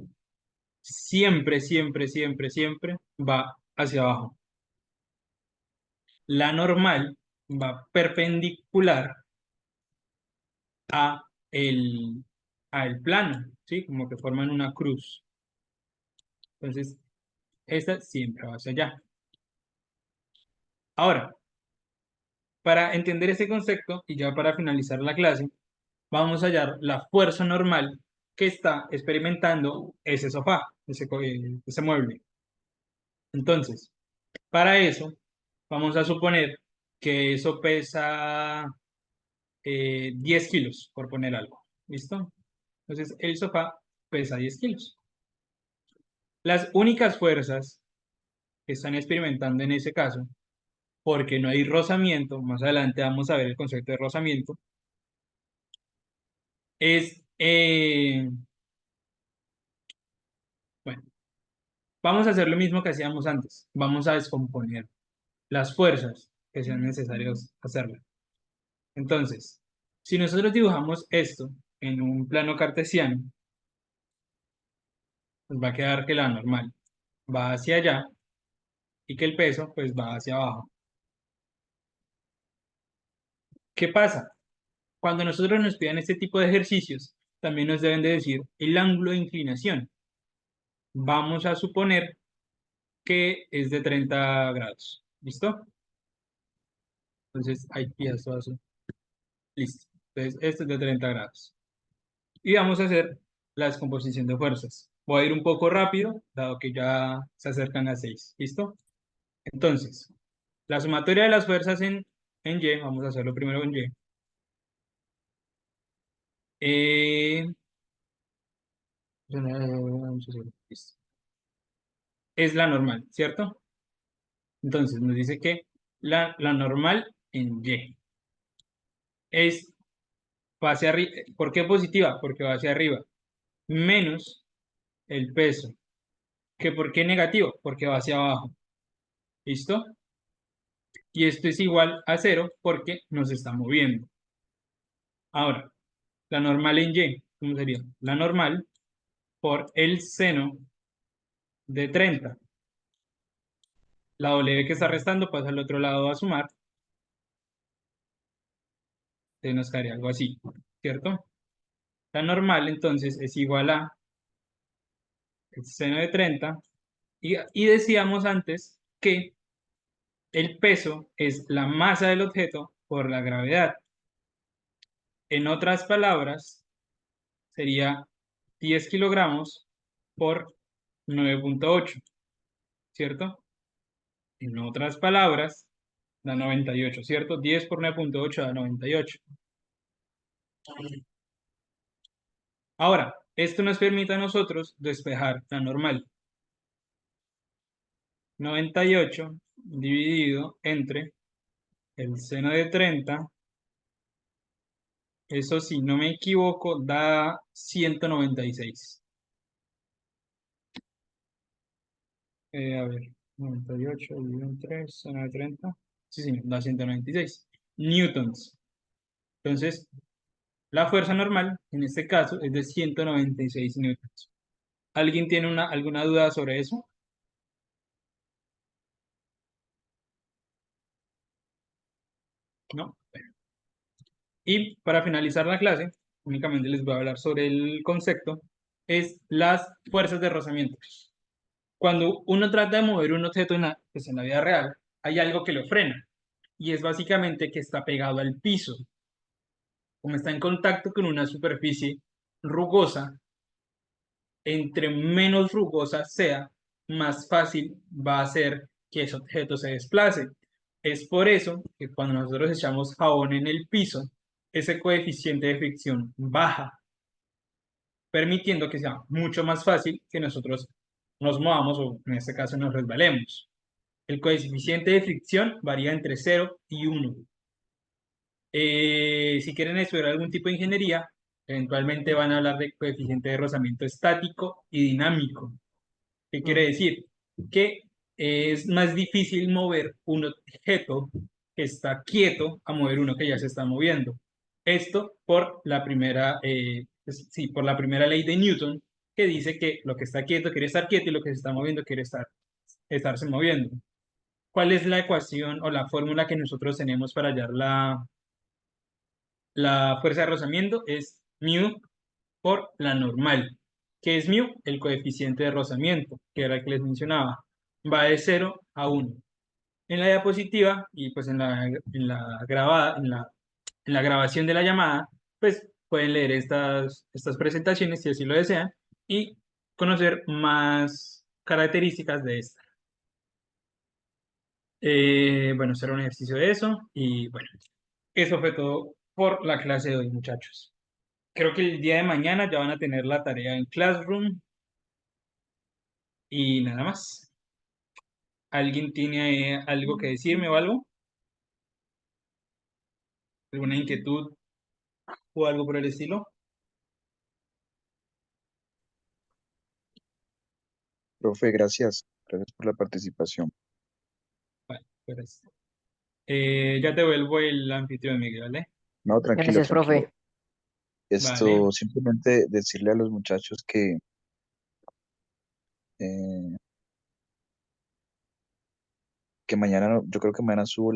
siempre, siempre, siempre, siempre va hacia abajo. La normal va perpendicular a a el plano, ¿sí? Como que forman una cruz. Entonces, esta siempre va hacia allá. Ahora, Para entender este concepto y ya para finalizar la clase, vamos a hallar la fuerza normal que está experimentando ese sofá, ese mueble. Entonces, para eso, vamos a suponer que eso pesa 10 kilos, por poner algo. ¿Listo? Entonces, el sofá pesa 10 kilos. Las únicas fuerzas que están experimentando en ese caso, porque no hay rozamiento, más adelante vamos a ver el concepto de rozamiento, es, bueno, vamos a hacer lo mismo que hacíamos antes. Vamos a descomponer las fuerzas que sean necesarias hacerlo. Entonces, si nosotros dibujamos esto en un plano cartesiano, nos va a quedar que la normal va hacia allá y que el peso pues va hacia abajo. ¿Qué pasa? Cuando nosotros nos pidan este tipo de ejercicios, también nos deben de decir el ángulo de inclinación. Vamos a suponer que es de 30 grados. ¿Listo? Entonces, ahí ya está eso. Listo. Entonces, este es de 30 grados. Y vamos a hacer la descomposición de fuerzas. Voy a ir un poco rápido, dado que ya se acercan a 6. ¿Listo? Entonces, la sumatoria de las fuerzas en Y, vamos a hacerlo primero en Y. Listo. Es la normal, ¿cierto? Entonces nos dice que la normal en Y es va hacia arriba. ¿Por qué positiva? Porque va hacia arriba. Menos el peso. ¿Que por qué negativo? Porque va hacia abajo. ¿Listo? Y esto es igual a 0 porque nos está moviendo. Ahora, la normal en Y, ¿cómo sería? La normal por el seno de 30. La W que está restando pasa al otro lado a sumar. Entonces nos quedaría algo así, ¿cierto? La normal entonces es igual a el seno de 30. Y decíamos antes que el peso es la masa del objeto por la gravedad. En otras palabras, sería 10 kilogramos por 9.8, ¿cierto? En otras palabras, da 98, ¿cierto? 10 por 9.8 da 98. Ahora, esto nos permite a nosotros despejar la normal. 98 dividido entre el seno de 30, eso si no me equivoco, da 196. A ver, 98 dividido entre 3, seno de 30. Sí, da 196 newtons. Entonces, la fuerza normal, en este caso, es de 196 newtons. ¿Alguien tiene alguna duda sobre eso? ¿No? Y para finalizar la clase, únicamente les voy a hablar sobre el concepto, es las fuerzas de rozamiento. Cuando uno trata de mover un objeto pues en la vida real, hay algo que lo frena, y es básicamente que está pegado al piso. Como está en contacto con una superficie rugosa, entre menos rugosa sea, más fácil va a ser que ese objeto se desplace. Es por eso que cuando nosotros echamos jabón en el piso, ese coeficiente de fricción baja, permitiendo que sea mucho más fácil que nosotros nos movamos o en este caso nos resbalemos. El coeficiente de fricción varía entre 0 y 1. Si quieren estudiar algún tipo de ingeniería, eventualmente van a hablar de coeficiente de rozamiento estático y dinámico. ¿Qué quiere decir? Que es más difícil mover un objeto que está quieto a mover uno que ya se está moviendo. Esto por la primera, por la primera ley de Newton, que dice que lo que está quieto quiere estar quieto y lo que se está moviendo quiere estarse moviendo. ¿Cuál es la ecuación o la fórmula que nosotros tenemos para hallar la fuerza de rozamiento? Es mu por la normal. ¿Qué es mu? El coeficiente de rozamiento, que era el que les mencionaba. Va de 0 a 1. En la diapositiva y pues en la grabación de la llamada, pues pueden leer estas presentaciones si así lo desean y conocer más características de esta. Bueno, será un ejercicio de eso y bueno, eso fue todo por la clase de hoy, muchachos. Creo que el día de mañana ya van a tener la tarea en Classroom y nada más. ¿Alguien tiene algo que decirme o algo? ¿Alguna inquietud o algo por el estilo? Profe, gracias. Gracias por la participación. Vale, pues, ya te vuelvo el anfitrión, Miguel, ¿vale? No, tranquilo, Gracias, tranquilo. profe. Vale, Simplemente decirle a los muchachos eh, que mañana, yo creo que mañana subo